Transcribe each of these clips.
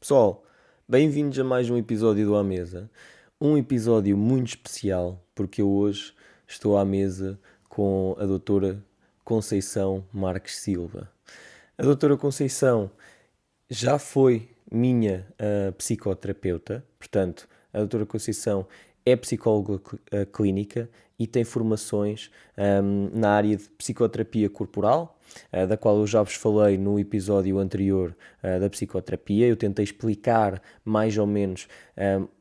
Pessoal, bem-vindos a mais um episódio do À Mesa. Um episódio muito especial, porque eu hoje estou à mesa com a doutora Conceição Marques Silva. A doutora Conceição já foi minha psicoterapeuta, portanto, a doutora Conceição é psicóloga clínica e tem formações na área de psicoterapia corporal, da qual eu já vos falei no episódio anterior da psicoterapia. Eu tentei explicar mais ou menos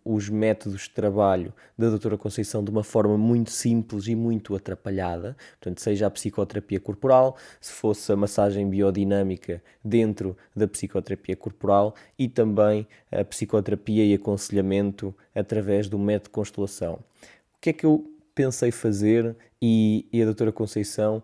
os métodos de trabalho da doutora Conceição de uma forma muito simples e muito atrapalhada, portanto, seja a psicoterapia corporal, se fosse a massagem biodinâmica dentro da psicoterapia corporal e também a psicoterapia e aconselhamento através do método de constelação. O que é que eu pensei fazer e a doutora Conceição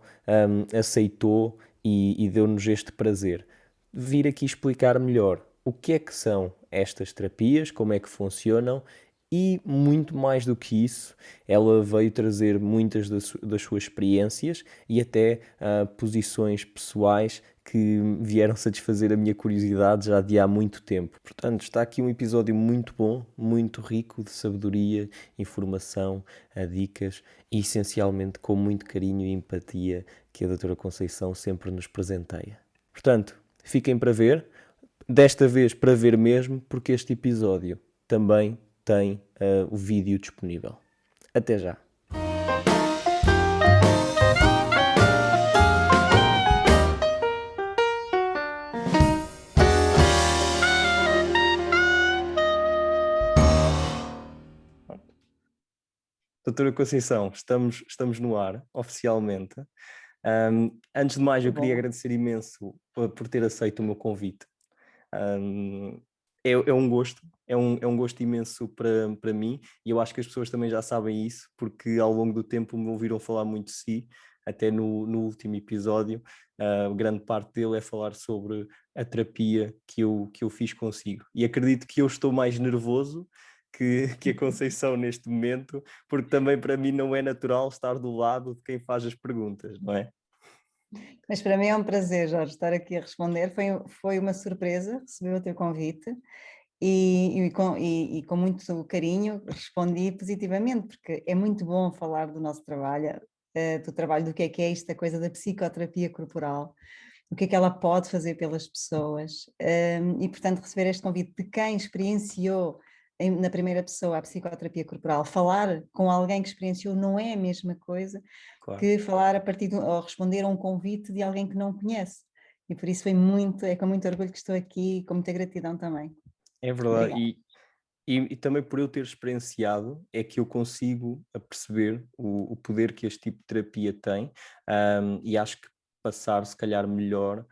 aceitou e deu-nos este prazer? Vir aqui explicar melhor o que é que são estas terapias, como é que funcionam e muito mais do que isso, ela veio trazer muitas das suas experiências e até posições pessoais que vieram satisfazer a minha curiosidade já de há muito tempo. Portanto, está aqui um episódio muito bom, muito rico de sabedoria, informação, dicas e essencialmente com muito carinho e empatia que a doutora Conceição sempre nos presenteia. Portanto, fiquem para ver, desta vez para ver mesmo, porque este episódio também tem o vídeo disponível. Até já! Doutora Conceição, estamos no ar, oficialmente. Antes de mais, eu queria Bom, agradecer imenso por ter aceito o meu convite. Um, é um gosto, é um gosto imenso para mim e eu acho que as pessoas também já sabem isso, porque ao longo do tempo me ouviram falar muito de si, até no último episódio. Grande parte dele é falar sobre a terapia que eu fiz consigo. E acredito que eu estou mais nervoso que a Conceição neste momento, porque também para mim não é natural estar do lado de quem faz as perguntas, não é? mas para mim é um prazer, Jorge, estar aqui a responder. Foi uma surpresa receber o teu convite e com muito carinho respondi positivamente, porque é muito bom falar do nosso trabalho, do trabalho, do que é isto, a coisa da psicoterapia corporal, o que é que ela pode fazer pelas pessoas, e portanto receber este convite de quem experienciou na primeira pessoa a psicoterapia corporal, falar com alguém que experienciou não é a mesma coisa Claro. que falar a partir ou responder a um convite de alguém que não conhece. E por isso é com muito orgulho que estou aqui e com muita gratidão também. É verdade, Obrigada. e também por eu ter experienciado é que eu consigo perceber o poder que este tipo de terapia tem, e acho que passar se calhar melhor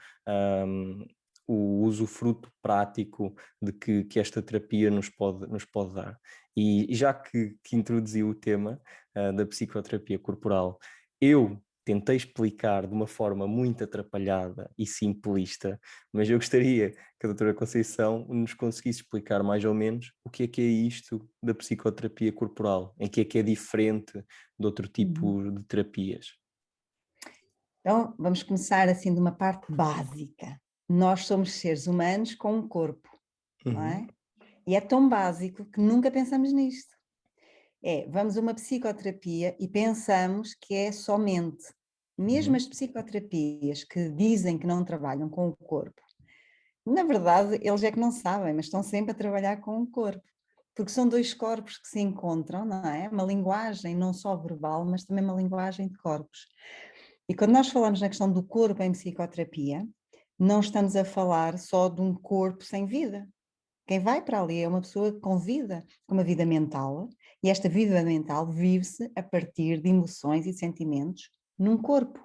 um, o usufruto prático de que esta terapia nos pode dar. E já que introduzi o tema da psicoterapia corporal, eu tentei explicar de uma forma muito atrapalhada e simplista, mas eu gostaria que a doutora Conceição nos conseguisse explicar mais ou menos o que é isto da psicoterapia corporal, em que é diferente de outro Uhum. tipo de terapias. Então, vamos começar assim de uma parte básica. Nós somos seres humanos com um corpo, não Uhum, é? E é tão básico que nunca pensamos nisto. Vamos a uma psicoterapia e pensamos que é somente. Mesmo uhum, as psicoterapias que dizem que não trabalham com o corpo, na verdade, eles é que não sabem, mas estão sempre a trabalhar com o corpo, porque são dois corpos que se encontram, não é? Uma linguagem não só verbal, mas também uma linguagem de corpos. E quando nós falamos na questão do corpo em psicoterapia, não estamos a falar só de um corpo sem vida. Quem vai para ali é uma pessoa com vida, com uma vida mental, e esta vida mental vive-se a partir de emoções e sentimentos num corpo.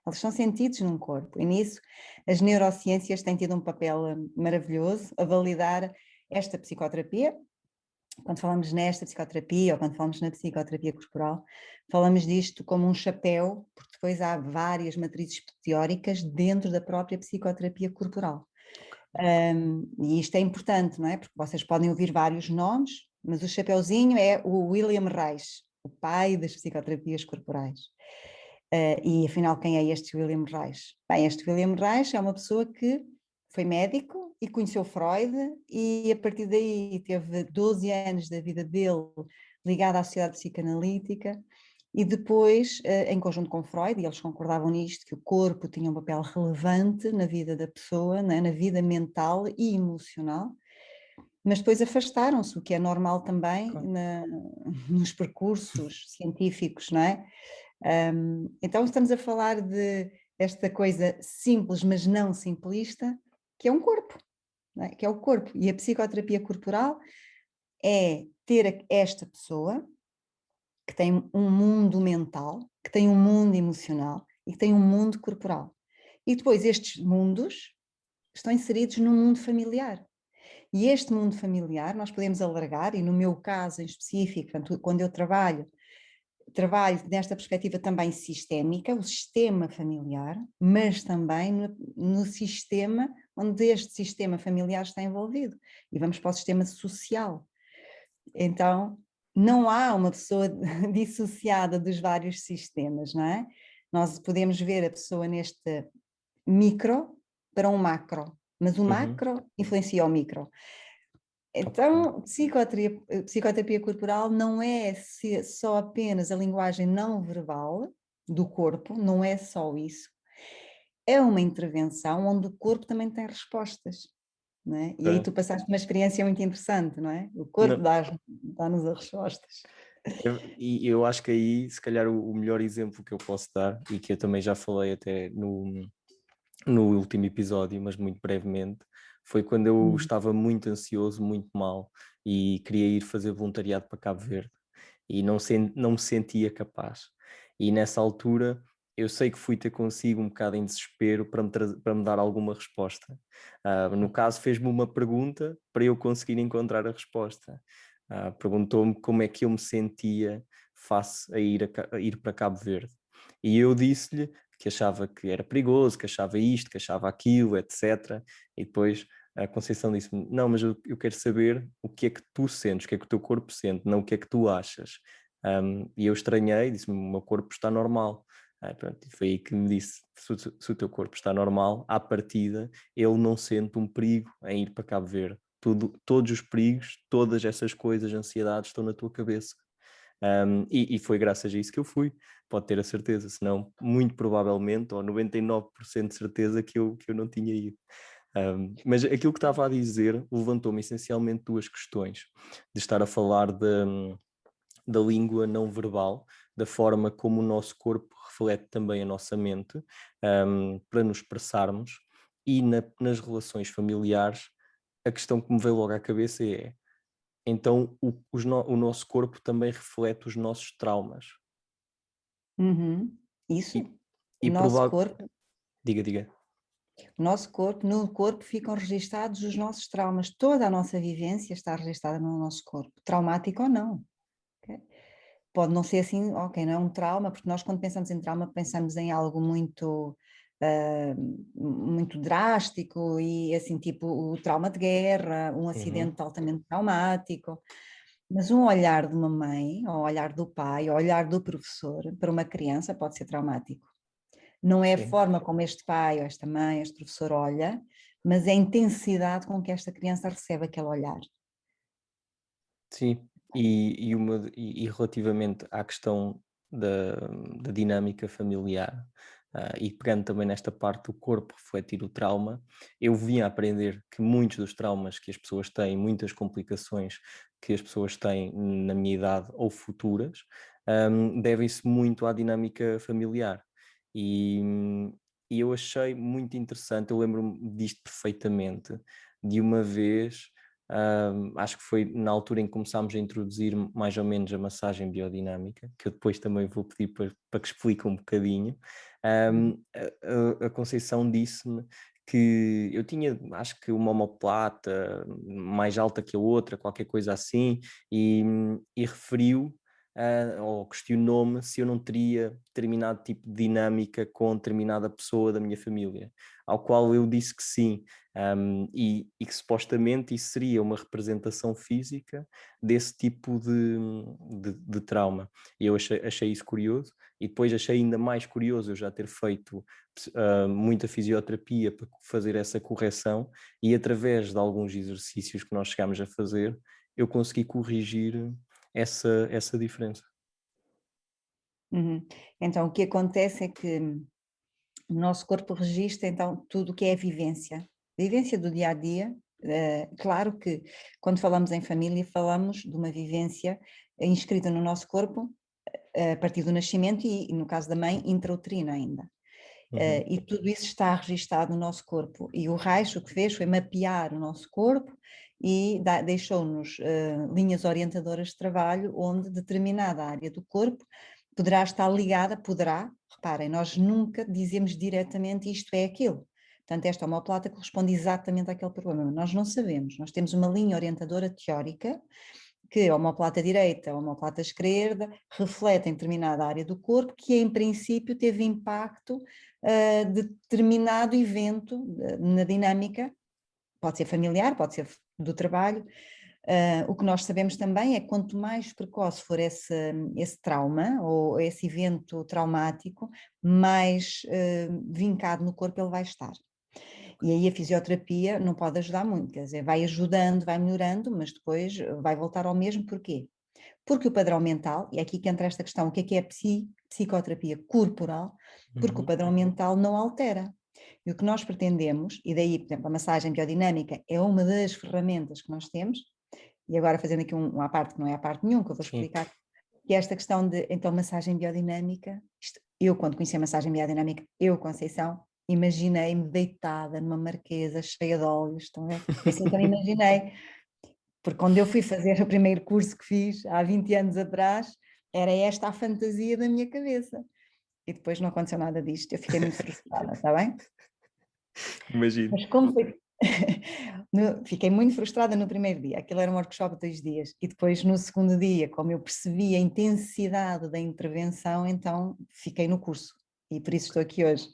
Eles são sentidos num corpo, e nisso as neurociências têm tido um papel maravilhoso a validar esta psicoterapia. Quando falamos nesta psicoterapia ou quando falamos na psicoterapia corporal, falamos disto como um chapéu, porque depois há várias matrizes teóricas dentro da própria psicoterapia corporal. E isto é importante, não é? Porque vocês podem ouvir vários nomes, mas o chapeuzinho é o William Reich, o pai das psicoterapias corporais. E afinal, quem é este William Reich? Bem, este William Reich é uma pessoa que foi médico e conheceu Freud e a partir daí teve 12 anos da vida dele ligado à Sociedade Psicanalítica e depois, em conjunto com Freud, e eles concordavam nisto, que o corpo tinha um papel relevante na vida da pessoa, né, na vida mental e emocional, mas depois afastaram-se, o que é normal também Claro. nos percursos científicos, não é? Então estamos a falar de esta coisa simples, mas não simplista, que é um corpo, não é? Que é o corpo. E a psicoterapia corporal é ter esta pessoa que tem um mundo mental, que tem um mundo emocional e que tem um mundo corporal. E depois estes mundos estão inseridos num mundo familiar. E este mundo familiar nós podemos alargar, e no meu caso em específico, portanto, quando eu trabalho nesta perspectiva também sistémica, o sistema familiar, mas também no sistema onde este sistema familiar está envolvido. E vamos para o sistema social. Então, não há uma pessoa dissociada dos vários sistemas, não é? Nós podemos ver a pessoa neste micro para um macro, mas o Uhum. macro influencia o micro. Ok. Então, psicoterapia corporal não é só apenas a linguagem não verbal do corpo, não é só isso. É uma intervenção onde o corpo também tem respostas, não é? E aí Ok. tu passaste uma experiência muito interessante, não é? O corpo Não, dá-nos as respostas. e eu acho que aí, se calhar, o melhor exemplo que eu posso dar, e que eu também já falei até no último episódio, mas muito brevemente, foi quando eu Hum. estava muito ansioso, muito mal, e queria ir fazer voluntariado para Cabo Verde, e não me sentia capaz. E nessa altura, eu sei que fui ter consigo um bocado em desespero para me dar alguma resposta. No caso, fez-me uma pergunta para eu conseguir encontrar a resposta. Perguntou-me como é que eu me sentia face a ir para Cabo Verde. E eu disse-lhe que achava que era perigoso, que achava isto, que achava aquilo, etc. E depois a Conceição disse-me: Não, mas eu quero saber o que é que tu sentes, o que é que o teu corpo sente, não o que é que tu achas. E eu estranhei, disse-me: O meu corpo está normal. Pronto, e foi aí que me disse: se o teu corpo está normal, à partida, ele não sente um perigo em ir para Cabo Verde. Todos os perigos, todas essas coisas, ansiedades estão na tua cabeça. E foi graças a isso que eu fui, pode ter a certeza, senão, muito provavelmente, ou 99% de certeza que eu não tinha ido. Mas aquilo que estava a dizer levantou-me essencialmente duas questões, de estar a falar da língua não verbal, da forma como o nosso corpo reflete também a nossa mente, para nos expressarmos, e nas relações familiares, a questão que me veio logo à cabeça é: então o nosso corpo também reflete os nossos traumas. Uhum. E, Isso, o e nosso provável. corpo, Diga, diga. no corpo ficam registados os nossos traumas. Toda a nossa vivência está registada no nosso corpo, traumático ou não. Ok? Pode não ser assim, ok, não é um trauma, porque nós quando pensamos em trauma pensamos em algo muito, muito drástico e assim, tipo o trauma de guerra, um Uhum. acidente altamente traumático, mas um olhar de uma mãe, ou olhar do pai, ou olhar do professor para uma criança pode ser traumático. Não é a Sim, forma como este pai, ou esta mãe, este professor olha, mas é a intensidade com que esta criança recebe aquele olhar. sim. E relativamente à questão da, da dinâmica familiar, e pegando também nesta parte do corpo refletir o trauma, eu vim a aprender que muitos dos traumas que as pessoas têm, muitas complicações que as pessoas têm na minha idade ou futuras, devem-se muito à dinâmica familiar. E, e eu achei muito interessante, eu lembro-me disto perfeitamente, de uma vez. Acho que foi na altura em que começámos a introduzir mais ou menos a massagem biodinâmica, que eu depois também vou pedir para que explique um bocadinho. Uhum. A Conceição disse-me que eu tinha, acho que uma omoplata mais alta que a outra, qualquer coisa assim, e referiu ou questionou-me se eu não teria determinado tipo de dinâmica com determinada pessoa da minha família, ao qual eu disse que sim, e que supostamente isso seria uma representação física desse tipo de trauma. E eu achei isso curioso, e depois achei ainda mais curioso eu já ter feito muita fisioterapia para fazer essa correção, e através de alguns exercícios que nós chegámos a fazer, eu consegui corrigir essa diferença. Uhum. Então, o que acontece é que o nosso corpo registra então tudo o que é a vivência do dia a dia. Claro que quando falamos em família, falamos de uma vivência inscrita no nosso corpo a partir do nascimento e, no caso da mãe, intrauterina ainda. Uhum. E tudo isso está registado no nosso corpo. E o Reich o que fez foi mapear o nosso corpo e deixou-nos linhas orientadoras de trabalho onde determinada área do corpo poderá estar ligada, reparem, nós nunca dizemos diretamente isto é aquilo. Portanto, esta omoplata corresponde exatamente àquele problema. Nós não sabemos, nós temos uma linha orientadora teórica que a omoplata direita, a omoplata esquerda refletem determinada área do corpo que em princípio teve impacto de determinado evento na dinâmica, pode ser familiar, pode ser do trabalho. O que nós sabemos também é que quanto mais precoce for esse trauma ou esse evento traumático, mais vincado no corpo ele vai estar. E aí a fisioterapia não pode ajudar muito, quer dizer, vai ajudando, vai melhorando, mas depois vai voltar ao mesmo. Porquê? Porque o padrão mental, e é aqui que entra esta questão, o que é psicoterapia corporal? Porque o Uhum. padrão mental não altera. E o que nós pretendemos, e daí, por exemplo, a massagem biodinâmica é uma das ferramentas que nós temos, e agora fazendo aqui uma parte que não é a parte nenhuma, que eu vou Sim. explicar, que é esta questão de, então, massagem biodinâmica, eu quando conheci a massagem biodinâmica, eu, Conceição, imaginei-me deitada numa marquesa cheia de óleos, estão a ver? Foi assim que eu me imaginei, porque quando eu fui fazer o primeiro curso que fiz, há 20 anos atrás, era esta a fantasia da minha cabeça. E depois não aconteceu nada disto, eu fiquei muito frustrada, está bem? Imagino. Mas como foi? Fiquei muito frustrada no primeiro dia, aquilo era um workshop de 2 dias, e depois no segundo dia, como eu percebi a intensidade da intervenção, então fiquei no curso, e por isso estou aqui hoje.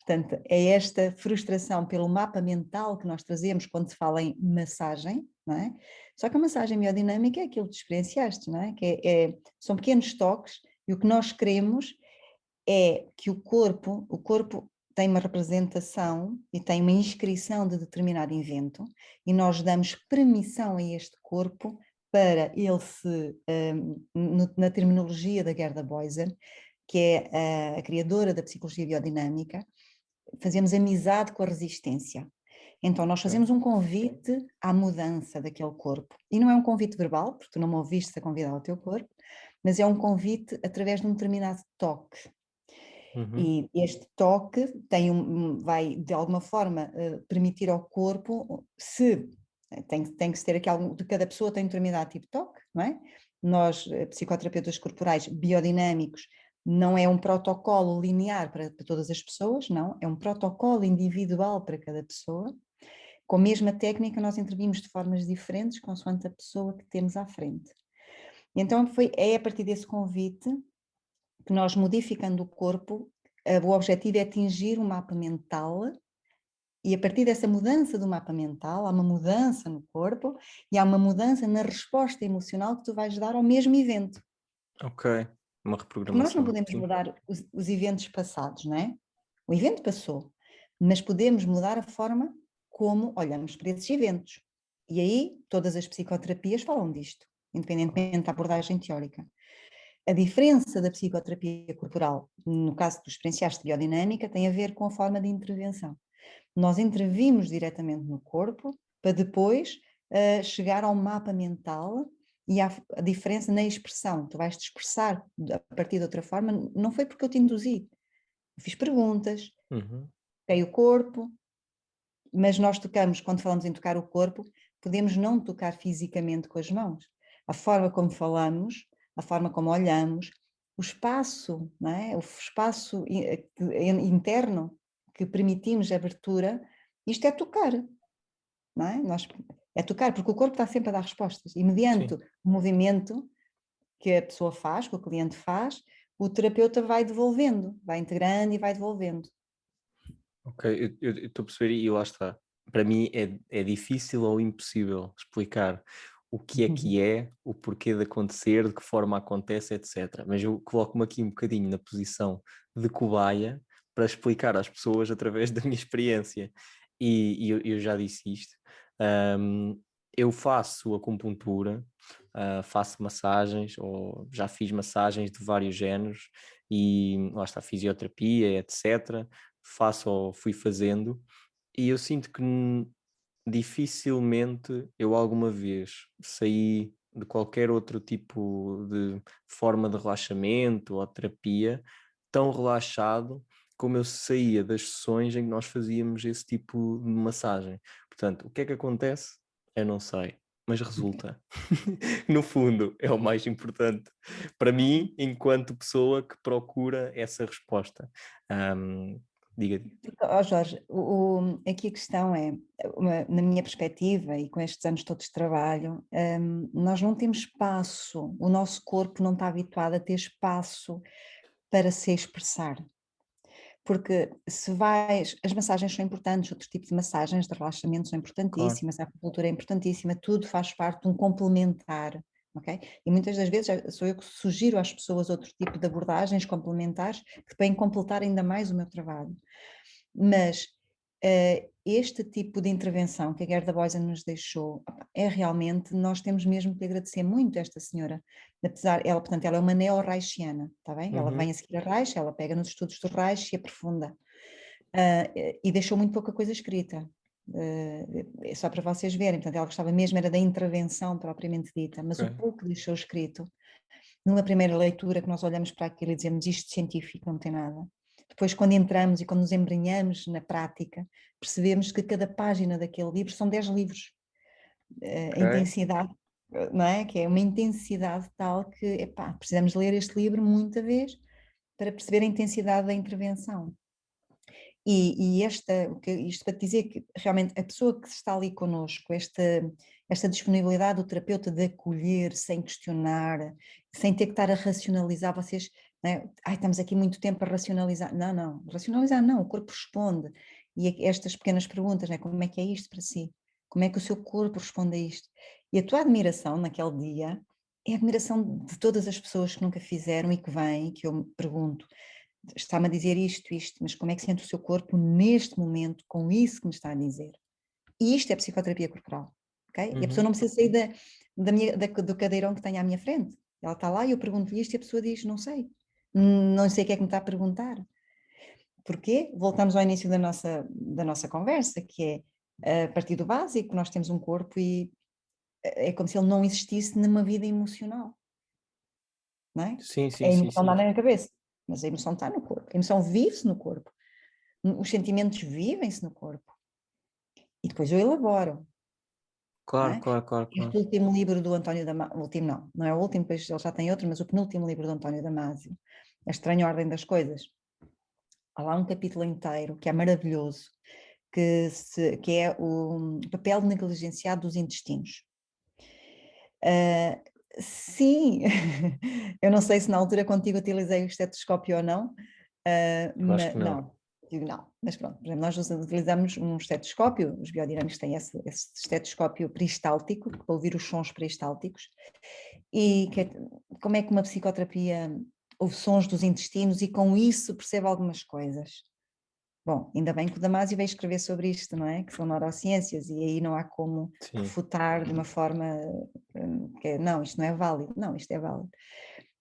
Portanto, é esta frustração pelo mapa mental que nós trazemos quando se fala em massagem, não é? Só que a massagem biodinâmica é aquilo que tu experienciaste, não é? São pequenos toques, e o que nós queremos é que o corpo tem uma representação e tem uma inscrição de determinado evento, e nós damos permissão a este corpo para ele se, na terminologia da Gerda Boysen, que é a criadora da psicologia biodinâmica, fazemos amizade com a resistência. Então, nós Ok. fazemos um convite à mudança daquele corpo. E não é um convite verbal, porque tu não me ouviste a convidar o teu corpo, mas é um convite através de um determinado toque. Uhum. E este toque vai, de alguma forma, permitir ao corpo, se tem que se ter aqui algum, de cada pessoa tem um determinado tipo de toque, não é? Nós, psicoterapeutas corporais biodinâmicos, não é um protocolo linear para todas as pessoas, não, é um protocolo individual para cada pessoa. Com a mesma técnica, nós intervimos de formas diferentes, consoante a pessoa que temos à frente. Então, é a partir desse convite que nós, modificando o corpo, o objetivo é atingir um mapa mental, e a partir dessa mudança do mapa mental, há uma mudança no corpo e há uma mudança na resposta emocional que tu vais dar ao mesmo evento. Ok. Uma Porque nós não reprogramação, podemos sim. mudar os eventos passados, não é? O evento passou, mas podemos mudar a forma como olhamos para esses eventos. E aí todas as psicoterapias falam disto, independentemente da abordagem teórica. A diferença da psicoterapia corporal, no caso que tu experienciaste de biodinâmica, tem a ver com a forma de intervenção. Nós intervimos diretamente no corpo para depois chegar ao mapa mental, e a diferença na expressão. Tu vais te expressar a partir de outra forma, não foi porque eu te induzi. Eu fiz perguntas, Uhum. toquei o corpo, mas nós tocamos, quando falamos em tocar o corpo, podemos não tocar fisicamente com as mãos. A forma como falamos, a forma como olhamos, o espaço, não é? O espaço interno que permitimos a abertura, isto é tocar, não é? É tocar, porque o corpo está sempre a dar respostas, e mediante Sim. o movimento, que a pessoa faz, que o cliente faz, o terapeuta vai devolvendo, vai integrando e vai devolvendo. Ok, eu estou a perceber e lá está. Para mim é difícil ou impossível explicar o que é, o porquê de acontecer, de que forma acontece, etc. Mas eu coloco-me aqui um bocadinho na posição de cobaia para explicar às pessoas através da minha experiência. E eu já disse isto. Ahm, eu faço acupuntura, faço massagens, ou já fiz massagens de vários géneros, e lá está, fisioterapia, etc. Faço ou fui fazendo, e eu sinto que dificilmente eu alguma vez saí de qualquer outro tipo de forma de relaxamento ou terapia tão relaxado como eu saía das sessões em que nós fazíamos esse tipo de massagem. Portanto, o que é que acontece? Eu não sei, mas resulta. No fundo, é o mais importante para mim, enquanto pessoa que procura essa resposta. Ahm, diga. Ó Jorge, aqui a questão é, na minha perspectiva e com estes anos todos de trabalho, nós não temos espaço, o nosso corpo não está habituado a ter espaço para se expressar. Porque se vais, as massagens são importantes, outros tipos de massagens de relaxamento são Claro. importantíssimas, a acupuntura é importantíssima, tudo faz parte de um complementar, ok? E muitas das vezes sou eu que sugiro às pessoas outro tipo de abordagens complementares que podem completar ainda mais o meu trabalho. Mas este tipo de intervenção que a Gerda Boysen nos deixou, é realmente, nós temos mesmo que agradecer muito a esta senhora, apesar, ela, portanto, ela é uma neo-reichiana, está bem? Ela Uhum. vem a seguir a Reich, ela pega nos estudos do Reich e aprofunda, e deixou muito pouca coisa escrita, é só para vocês verem, portanto, ela gostava mesmo era da intervenção propriamente dita, mas o Ok. pouco que deixou escrito, numa primeira leitura que nós olhamos para aquilo e dizemos isto científico não tem nada. Depois, quando entramos e quando nos embrenhamos na prática, percebemos que cada página daquele livro são 10 livros. A Ok. intensidade, não é? Que é uma intensidade tal que, epá, precisamos ler este livro muita vez para perceber a intensidade da intervenção. Isto para te dizer que realmente a pessoa que está ali connosco, esta disponibilidade do terapeuta de acolher sem questionar, sem ter que estar a racionalizar, vocês, né? Ai, estamos aqui muito tempo a racionalizar. Não, não, racionalizar não, o corpo responde. E estas pequenas perguntas, né? Como é que é isto para si? Como é que o seu corpo responde a isto? E a tua admiração naquele dia é a admiração de todas as pessoas que nunca fizeram e que vêm, que eu me pergunto, está-me a dizer isto, mas como é que sente o seu corpo neste momento com isso que me está a dizer? E isto é psicoterapia corporal, ok? E a pessoa Uhum. não precisa sair do cadeirão que tem à minha frente. Ela está lá e eu pergunto-lhe isto e a pessoa diz, não sei. Não sei o que é que me está a perguntar. Porquê? Voltamos ao início da nossa conversa, que é a partir do básico, nós temos um corpo e é como se ele não existisse numa vida emocional, não é? Sim, A sim, sim, emoção dá sim. na cabeça, mas a emoção está no corpo. A emoção vive-se no corpo. Os sentimentos vivem-se no corpo e depois eu elaboro, não Claro, é? claro, claro, Este claro. último livro do António Damasio, o último não é o último, pois ele já tem outro, mas o penúltimo livro do António Damasio, A Estranha Ordem das Coisas, há lá um capítulo inteiro que é maravilhoso, que é o papel negligenciado dos intestinos. Sim, eu não sei se na altura contigo utilizei o estetoscópio ou não, Eu acho que não. não, digo não, mas pronto, por exemplo, nós utilizamos um estetoscópio, os biodinâmicos têm esse estetoscópio peristáltico, para ouvir os sons peristálticos, e como é que uma psicoterapia ouve sons dos intestinos e com isso percebe algumas coisas. Bom, ainda bem que o Damasio veio escrever sobre isto, não é? Que são neurociências e aí não há como Sim. refutar de uma forma não, isto não é válido. Não, isto é válido.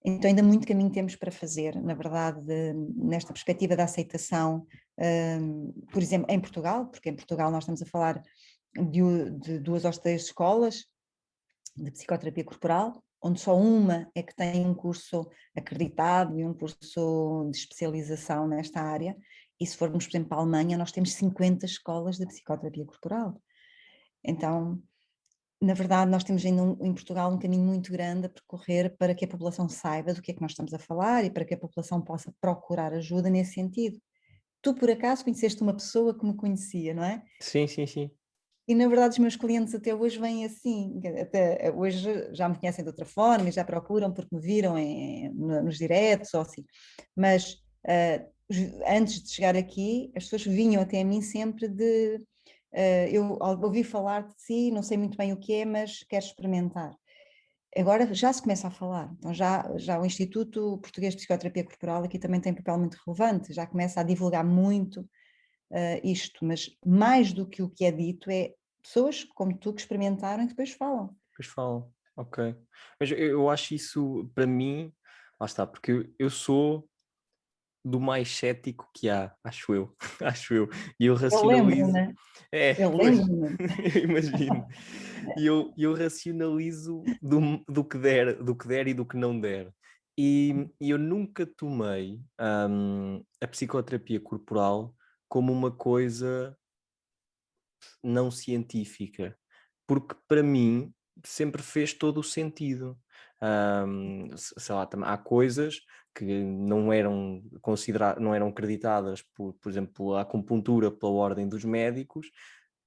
Então ainda muito caminho temos para fazer, na verdade, nesta perspectiva da aceitação, por exemplo, em Portugal, porque em Portugal nós estamos a falar de 2 ou 3 escolas de psicoterapia corporal, onde só uma é que tem um curso acreditado e um curso de especialização nesta área, e se formos, por exemplo, para a Alemanha, nós temos 50 escolas de psicoterapia corporal. Então, na verdade, nós temos ainda em Portugal um caminho muito grande a percorrer para que a população saiba do que é que nós estamos a falar e para que a população possa procurar ajuda nesse sentido. Tu, por acaso, conheceste uma pessoa que me conhecia, não é? Sim, sim, sim. E na verdade os meus clientes até hoje vêm assim, até hoje já me conhecem de outra forma e já procuram porque me viram nos diretos ou assim, mas antes de chegar aqui as pessoas vinham até mim sempre de eu ouvi falar de si, não sei muito bem o que é, mas quero experimentar. Agora já se começa a falar, então já o Instituto Português de Psicoterapia Corporal aqui também tem um papel muito relevante, já começa a divulgar muito isto, mas mais do que o que é dito é pessoas como tu que experimentaram e que depois falam. Depois falam, ok. Mas eu acho isso, para mim, lá está, porque eu sou do mais cético que há, acho eu, acho eu. E eu Eu racionalizo, lembro-me, é, eu pois, lembro-me. eu imagino. E eu racionalizo do que der, do que der e do que não der. E eu nunca tomei a psicoterapia corporal como uma coisa não científica, porque para mim sempre fez todo o sentido. Sei lá, há coisas que não eram não eram acreditadas por exemplo, a acupuntura pela ordem dos médicos,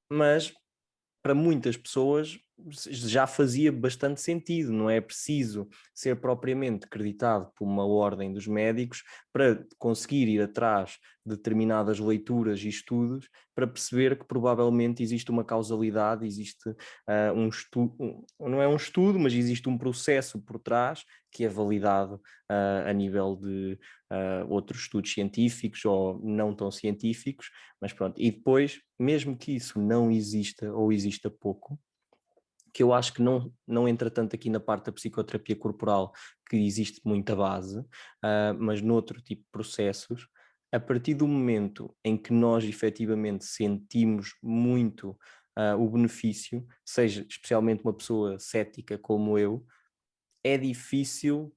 mas para muitas pessoas já fazia bastante sentido, não é preciso ser propriamente acreditado por uma ordem dos médicos para conseguir ir atrás de determinadas leituras e estudos para perceber que provavelmente existe uma causalidade, existe um estudo, não é um estudo, mas existe um processo por trás que é validado a nível de outros estudos científicos ou não tão científicos, mas pronto. E depois, mesmo que isso não exista ou exista pouco, que eu acho que não entra tanto aqui na parte da psicoterapia corporal, que existe muita base, mas noutro tipo de processos, a partir do momento em que nós efetivamente sentimos muito o benefício, seja especialmente uma pessoa cética como eu, é difícil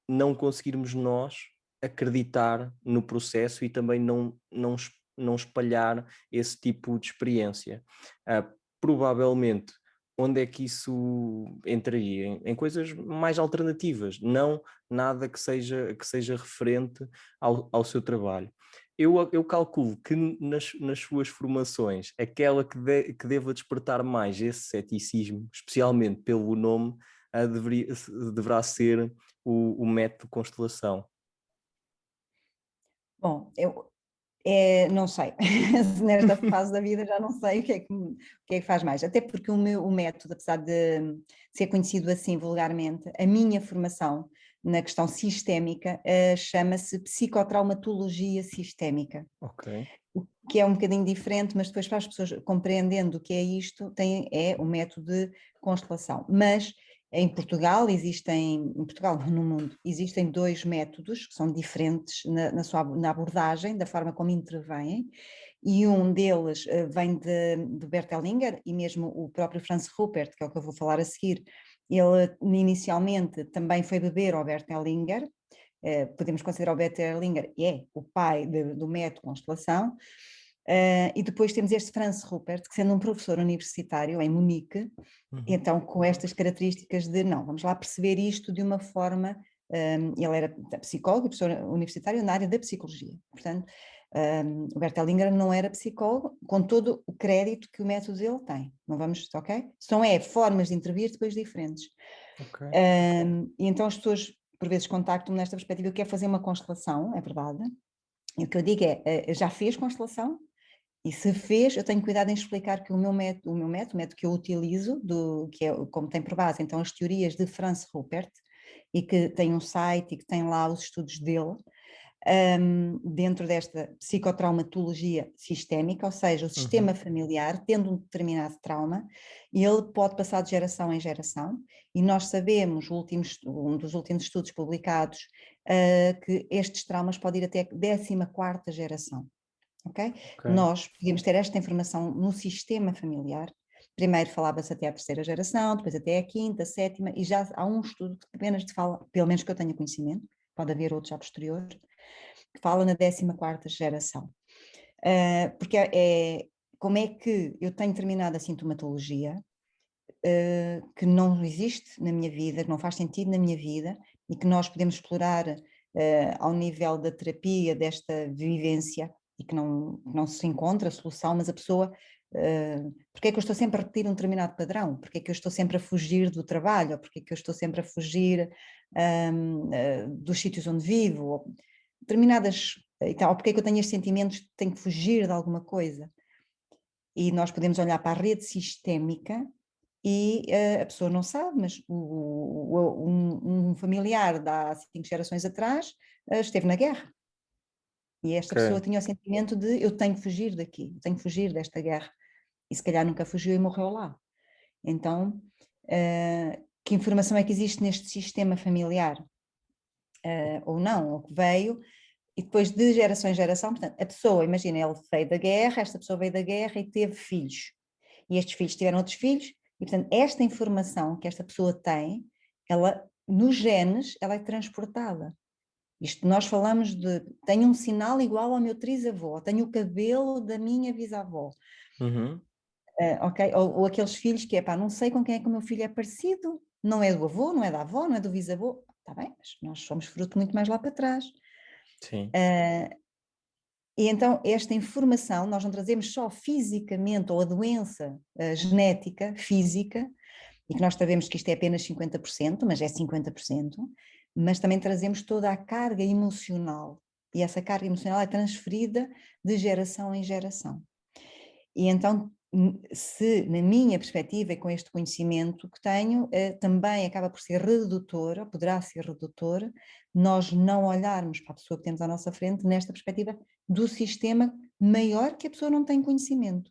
não conseguirmos nós acreditar no processo e também não espalhar esse tipo de experiência. Provavelmente, onde é que isso entraria? Em coisas mais alternativas, não nada que seja referente ao seu trabalho. Eu calculo que nas suas formações, aquela que deva despertar mais esse ceticismo, especialmente pelo nome, deverá ser o método de constelação. Bom, eu não sei, nesta fase da vida já não sei o que é que faz mais, até porque o método, apesar de ser conhecido assim vulgarmente, a minha formação na questão sistémica chama-se psicotraumatologia sistémica, Ok. o que é um bocadinho diferente, mas depois para as pessoas compreendendo o que é isto, é o método de constelação. Mas em Portugal em Portugal, no mundo, existem dois métodos que são diferentes na abordagem, da forma como intervêm, e um deles vem de Bert Hellinger, e mesmo o próprio Franz Ruppert, que é o que eu vou falar a seguir, ele inicialmente também foi beber ao Bert Hellinger, podemos considerar o Bert Hellinger o pai do método Constelação, e depois temos este Franz Ruppert, que sendo um professor universitário em Munique, Uhum. então com estas características de, não, vamos lá perceber isto de uma forma, ele era psicólogo e professor universitário na área da psicologia, portanto, o Bert Hellinger não era psicólogo, com todo o crédito que o método dele tem, não vamos, ok? São formas de intervir depois diferentes. Ok. E então as pessoas por vezes contactam-me nesta perspectiva, eu quero fazer uma constelação, é verdade, e o que eu digo já fez constelação? E se fez, eu tenho cuidado em explicar que o método que eu utilizo, que é como tem por base então as teorias de Franz Ruppert, e que tem um site e que tem lá os estudos dele, dentro desta psicotraumatologia sistémica, ou seja, o sistema Uhum. familiar, tendo um determinado trauma, ele pode passar de geração em geração, e nós sabemos, um dos últimos estudos publicados, que estes traumas podem ir até a 14ª geração. Okay? Ok. Nós podemos ter esta informação no sistema familiar. Primeiro falava-se até a 3ª geração, depois até a 5ª, 7ª, e já há um estudo que apenas fala, pelo menos que eu tenha conhecimento, pode haver outros a posterior, que fala na 14ª geração. Porque como é que eu tenho determinada sintomatologia que não existe na minha vida, que não faz sentido na minha vida e que nós podemos explorar ao nível da terapia desta vivência e que não se encontra solução, mas a pessoa Porque é que eu estou sempre a repetir um determinado padrão? Porque é que eu estou sempre a fugir do trabalho? Ou porque é que eu estou sempre a fugir dos sítios onde vivo? Ou determinadas... Então, ou porque é que eu tenho estes sentimentos de que tenho que fugir de alguma coisa? E nós podemos olhar para a rede sistémica e a pessoa não sabe, mas um familiar de há 5 gerações atrás esteve na guerra. E esta pessoa Ok. tinha o sentimento de eu tenho que fugir daqui, eu tenho que fugir desta guerra. E se calhar nunca fugiu e morreu lá. Então, que informação é que existe neste sistema familiar? Ou não, ou que veio, e depois de geração em geração, portanto, a pessoa, imagina, ele veio da guerra, esta pessoa veio da guerra e teve filhos. E estes filhos tiveram outros filhos, e portanto, esta informação que esta pessoa tem, ela, nos genes, ela é transportada. Isto nós falamos de, tenho um sinal igual ao meu trisavô, tenho o cabelo da minha bisavó, Uhum. ok? Ou aqueles filhos que é pá, não sei com quem é que o meu filho é parecido, não é do avô, não é da avó, não é do bisavô, está bem, mas nós somos fruto muito mais lá para trás. Sim. E então esta informação nós não trazemos só fisicamente ou a doença genética, física, e que nós sabemos que isto é apenas 50%, mas é 50%, mas também trazemos toda a carga emocional, e essa carga emocional é transferida de geração em geração. E então, se na minha perspectiva e com este conhecimento que tenho, também acaba por ser redutor, ou poderá ser redutor, nós não olharmos para a pessoa que temos à nossa frente nesta perspectiva do sistema maior que a pessoa não tem conhecimento.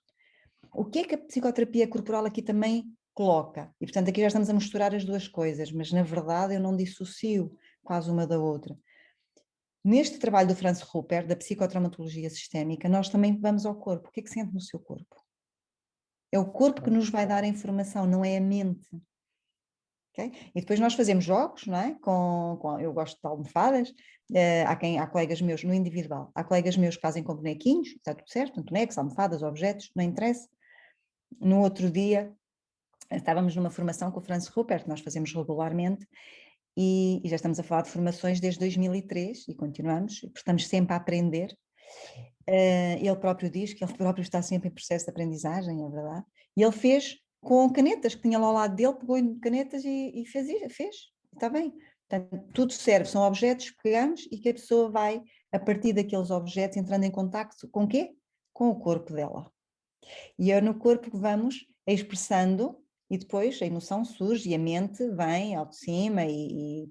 O que é que a psicoterapia corporal aqui também coloca? E portanto aqui já estamos a misturar as duas coisas, mas na verdade eu não dissocio quase uma da outra. Neste trabalho do Franz Rupert, da psicotraumatologia sistémica, nós também vamos ao corpo. O que é que sente no seu corpo? É o corpo que nos vai dar a informação, não é a mente. Okay? E depois nós fazemos jogos, não é? Eu gosto de almofadas, há colegas meus no individual, há colegas meus que fazem com bonequinhos, está tudo certo, bonecos, almofadas, objetos, não interessa. No outro dia estávamos numa formação com o Franz Rupert, nós fazemos regularmente, e já estamos a falar de formações desde 2003 e continuamos, porque estamos sempre a aprender. Ele próprio diz que ele próprio está sempre em processo de aprendizagem, é verdade. E ele fez com canetas que tinha lá ao lado dele, pegou em canetas e fez. Está bem. Portanto, tudo serve, são objetos que pegamos e que a pessoa vai, a partir daqueles objetos, entrando em contacto com o quê? Com o corpo dela. E é no corpo que vamos expressando e depois a emoção surge e a mente vem ao de cima e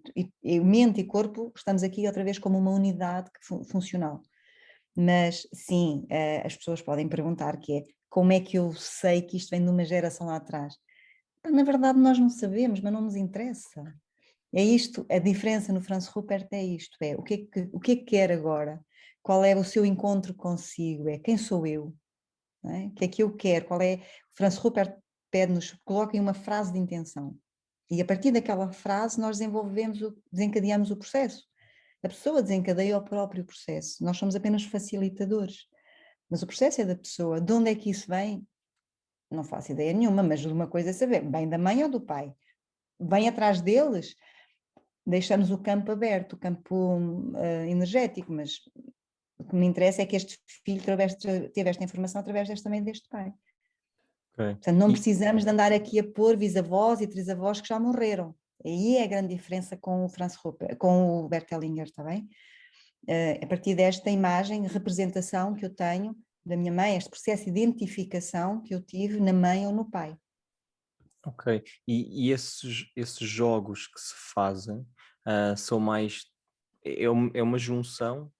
mente e corpo, estamos aqui outra vez como uma unidade funcional. Mas sim, as pessoas podem perguntar que é como é que eu sei que isto vem de uma geração lá atrás? Na verdade nós não sabemos, mas não nos interessa. É isto, a diferença no Franz Rupert é isto, é o que é que quer agora? Qual é o seu encontro consigo? É quem sou eu? Não é? O que é que eu quero? Qual é? O Franz Rupert pede-nos, coloquem uma frase de intenção. E a partir daquela frase nós desencadeamos o processo. A pessoa desencadeia o próprio processo. Nós somos apenas facilitadores. Mas o processo é da pessoa. De onde é que isso vem? Não faço ideia nenhuma, mas uma coisa é saber. Vem da mãe ou do pai? Vem atrás deles? Deixamos o campo aberto, o campo energético, mas o que me interessa é que este filho teve esta informação através também deste pai. Ok. Portanto, não E, precisamos de andar aqui a pôr bisavós e trisavós que já morreram. Aí é a grande diferença com o Franz Rupert, com o Bert Hellinger, está bem? A partir desta imagem, representação que eu tenho da minha mãe, este processo de identificação que eu tive na mãe ou no pai. ok. E esses jogos que se fazem são mais. É uma junção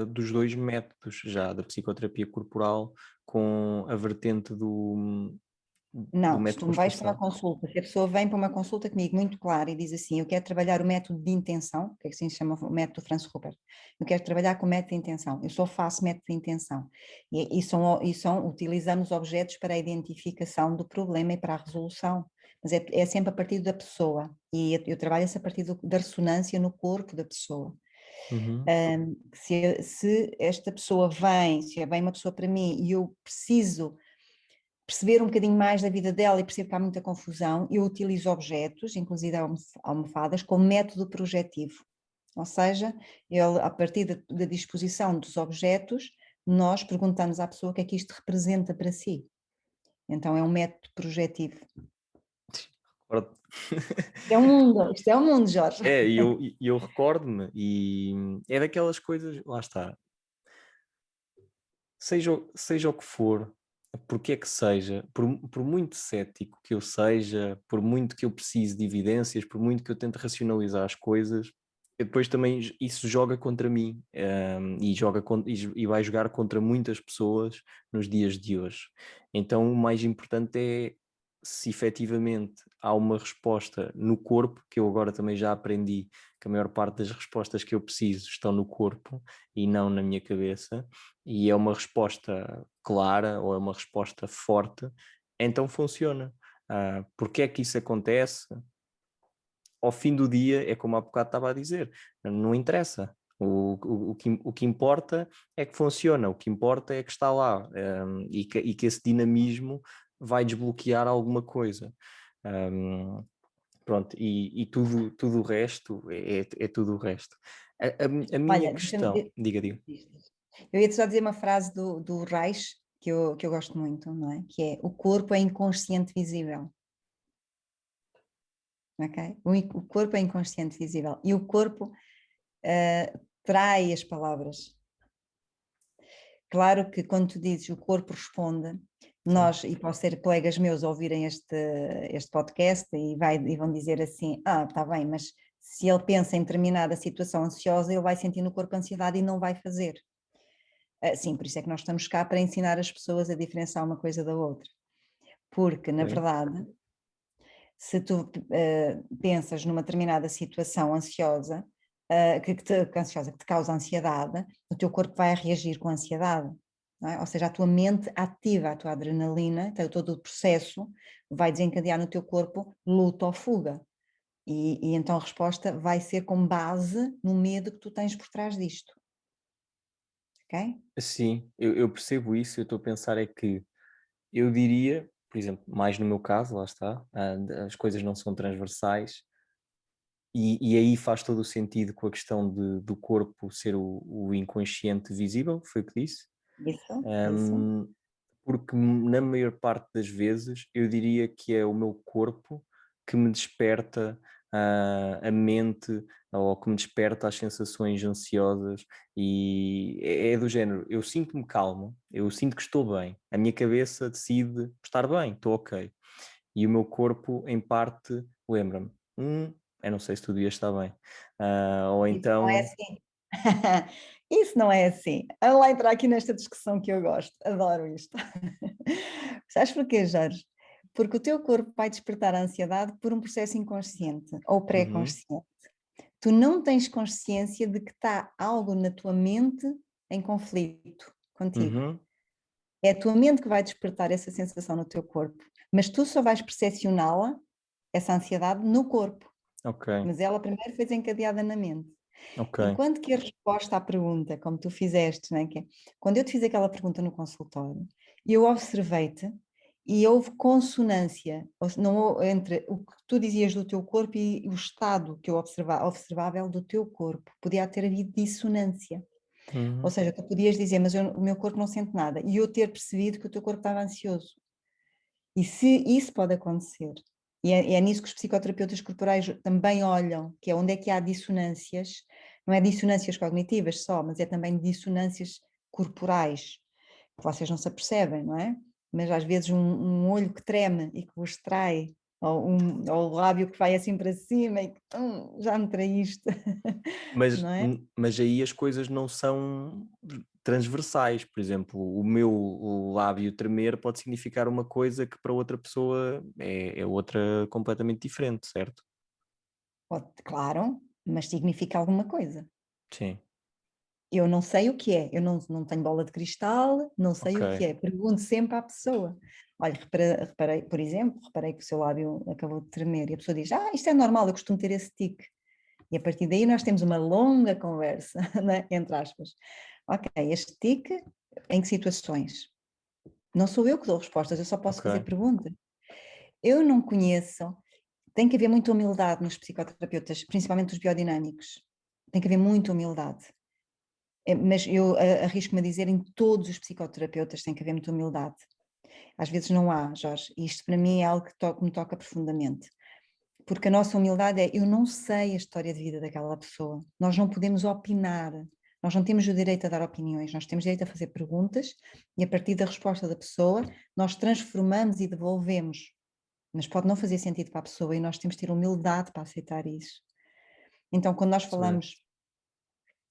dos dois métodos já, da psicoterapia corporal com a vertente do Não, se método tu com me vais para uma expressão. consulta, se a pessoa vem para uma consulta comigo muito clara e diz assim, eu quero trabalhar o método de intenção, que é assim se chama o método Franz Rupert, eu quero trabalhar com o método de intenção, eu só faço método de intenção, utilizamos objetos para a identificação do problema e para a resolução, mas é sempre a partir da pessoa, e eu trabalho-se a partir da ressonância no corpo da pessoa. Uhum. Se esta pessoa vem, se vem uma pessoa para mim e eu preciso perceber um bocadinho mais da vida dela e percebo que há muita confusão, eu utilizo objetos, inclusive almofadas, como método projetivo. Ou seja, a partir da disposição dos objetos, nós perguntamos à pessoa o que é que isto representa para si. Então é um método projetivo. Recordo- Isto é um mundo, Jorge. e eu recordo-me, e é daquelas coisas, lá está, seja o que for, porque é que seja, por muito cético que eu seja, por muito que eu precise de evidências, por muito que eu tente racionalizar as coisas, depois também isso joga contra mim, e vai jogar contra muitas pessoas nos dias de hoje. Então o mais importante é se efetivamente há uma resposta no corpo, que eu agora também já aprendi que a maior parte das respostas que eu preciso estão no corpo e não na minha cabeça, e é uma resposta clara ou é uma resposta forte, então funciona. Porque é que isso acontece? Ao fim do dia, é como há bocado estava a dizer, não interessa. O que importa é que funciona, o que importa é que está lá, e que esse dinamismo vai desbloquear alguma coisa. Pronto, e tudo o resto é tudo o resto. A minha Olha, questão, diga, diga. eu ia-te só dizer uma frase do Reich que eu gosto muito, não é? Que é: o corpo é inconsciente visível. Ok? O corpo é inconsciente visível e o corpo trai as palavras. Claro que quando tu dizes o corpo responde, Sim. nós, e posso ser colegas meus ouvirem este podcast e vão dizer assim: está bem, mas se ele pensa em determinada situação ansiosa, ele vai sentir no corpo ansiedade e não vai fazer. Sim, por isso é que nós estamos cá para ensinar as pessoas a diferenciar uma coisa da outra. Porque, na Ok. verdade, se tu pensas numa determinada situação ansiosa, que te causa ansiedade, o teu corpo vai reagir com ansiedade. Não é? Ou seja, a tua mente ativa a tua adrenalina, então todo o processo vai desencadear no teu corpo luta ou fuga. E então a resposta vai ser com base no medo que tu tens por trás disto. Ok? Sim, eu percebo isso. Eu estou a pensar é que eu diria, por exemplo, mais no meu caso, lá está, as coisas não são transversais, e aí faz todo o sentido com a questão do corpo ser o inconsciente visível, foi o que disse. Isso. Ahm, Porque na maior parte das vezes eu diria que é o meu corpo que me desperta a mente, ou que me desperta as sensações ansiosas, e é do género, eu sinto-me calmo, eu sinto que estou bem, a minha cabeça decide estar bem, estou ok, e o meu corpo em parte lembra-me, eu não sei se tu devias estar bem. Ou Isso não é então, assim. Isso não é assim. Vamos lá entrar aqui nesta discussão que eu gosto. Adoro isto. Sabes porquê, Jorge? Porque o teu corpo vai despertar a ansiedade por um processo inconsciente ou uhum, pré-consciente. Tu não tens consciência de que está algo na tua mente em conflito contigo. uhum, É a tua mente que vai despertar essa sensação no teu corpo, mas tu só vais percepcioná-la, essa ansiedade, no corpo. ok, Mas ela primeiro foi desencadeada na mente. ok, Enquanto que a resposta à pergunta, como tu fizeste, né, que é, quando eu te fiz aquela pergunta no consultório, eu observei-te e houve consonância entre o que tu dizias do teu corpo e o estado que eu observável do teu corpo. Podia ter havido dissonância. Ou uhum. seja, tu podias dizer, mas o meu corpo não sente nada. E eu ter percebido que o teu corpo estava ansioso. E se isso pode acontecer, e é nisso que os psicoterapeutas corporais também olham, que é onde é que há dissonâncias, não é dissonâncias cognitivas só, mas é também dissonâncias corporais, que vocês não se apercebem, não é? Mas às vezes um olho que treme e que vos trai, ou o lábio que vai assim para cima e que já me traíste, Mas, não é? mas aí as coisas não são transversais. Por exemplo, o lábio tremer pode significar uma coisa que para outra pessoa é outra completamente diferente, certo? Claro, mas significa alguma coisa. Sim, Eu não sei o que é, eu não tenho bola de cristal, não sei ok, o que é, pergunto sempre à pessoa. Olha, reparei, por exemplo, reparei que o seu lábio acabou de tremer e a pessoa diz, isto é normal, eu costumo ter esse tique. E a partir daí nós temos uma longa conversa, né? Entre aspas. Ok, este tique, em que situações? Não sou eu que dou respostas, eu só posso ok. fazer perguntas. Eu não conheço, tem que haver muita humildade nos psicoterapeutas, principalmente os biodinâmicos. Tem que haver muita humildade. Mas eu arrisco-me a dizer, em todos os psicoterapeutas tem que haver muita humildade. Às vezes não há, Jorge, e isto para mim é algo que me toca profundamente. Porque a nossa humildade é, eu não sei a história de vida daquela pessoa, nós não podemos opinar, nós não temos o direito a dar opiniões, nós temos direito a fazer perguntas e a partir da resposta da pessoa nós transformamos e devolvemos, mas pode não fazer sentido para a pessoa e nós temos de ter humildade para aceitar isso. Então quando nós Isso mesmo. falamos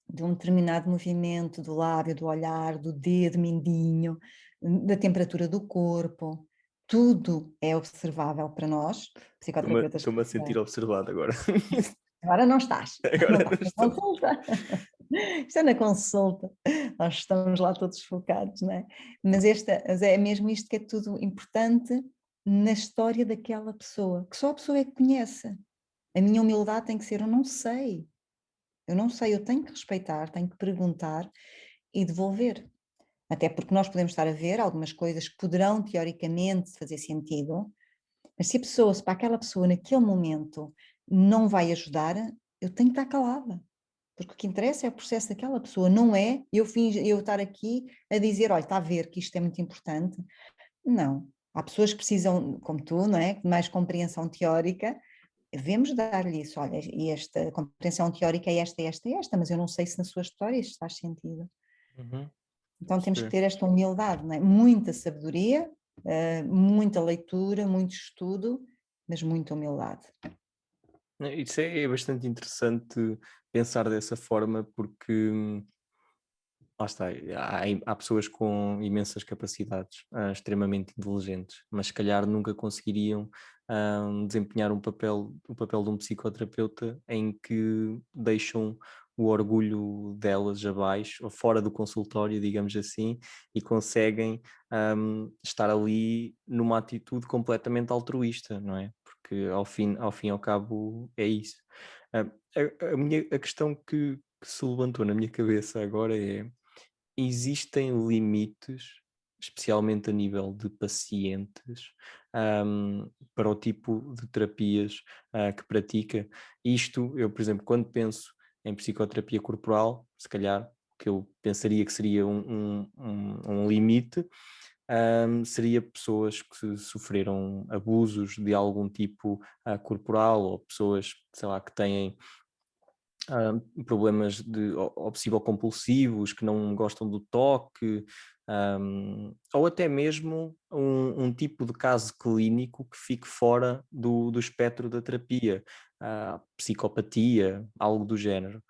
de um determinado movimento do lábio, do olhar, do dedo mindinho, da temperatura do corpo, tudo é observável para nós, psicoterapeutas. Estou-me a sentir observado agora. Agora não estás, não Agora não estás na estou. consulta. Isto é na consulta, nós estamos lá todos focados, não é? Mas é mesmo isto que é tudo importante na história daquela pessoa, que só a pessoa é que conhece. A minha humildade tem que ser, eu não sei, eu tenho que respeitar, tenho que perguntar e devolver. Até porque nós podemos estar a ver algumas coisas que poderão teoricamente fazer sentido, mas se a pessoa, se para aquela pessoa naquele momento não vai ajudar, eu tenho que estar calada. Porque o que interessa é o processo daquela pessoa, não é eu estar aqui a dizer, olha, está a ver que isto é muito importante. Não. Há pessoas que precisam, como tu, não é? De mais compreensão teórica. Devemos dar-lhe isso, olha, e esta compreensão teórica é esta, mas eu não sei se na sua história isto faz sentido. Uhum. Então temos que Perceber. ter esta humildade, não é? Muita sabedoria, muita leitura, muito estudo, mas muita humildade. Isso é bastante interessante pensar dessa forma, porque lá está, há pessoas com imensas capacidades, extremamente inteligentes, mas se calhar nunca conseguiriam desempenhar o papel de um psicoterapeuta em que deixam o orgulho delas abaixo, ou fora do consultório, digamos assim, e conseguem estar ali numa atitude completamente altruísta, não é? Porque ao fim e ao cabo é isso. Ah, a questão que se levantou na minha cabeça agora é: existem limites, especialmente a nível de pacientes, para o tipo de terapias, que pratica? Isto, eu, por exemplo, quando penso em psicoterapia corporal, se calhar o que eu pensaria que seria um limite, seria pessoas que sofreram abusos de algum tipo, corporal, ou pessoas, sei lá, que têm problemas de obsessivo-compulsivos, que não gostam do toque, ou até mesmo um tipo de caso clínico que fique fora do espectro da terapia, psicopatia, algo do género.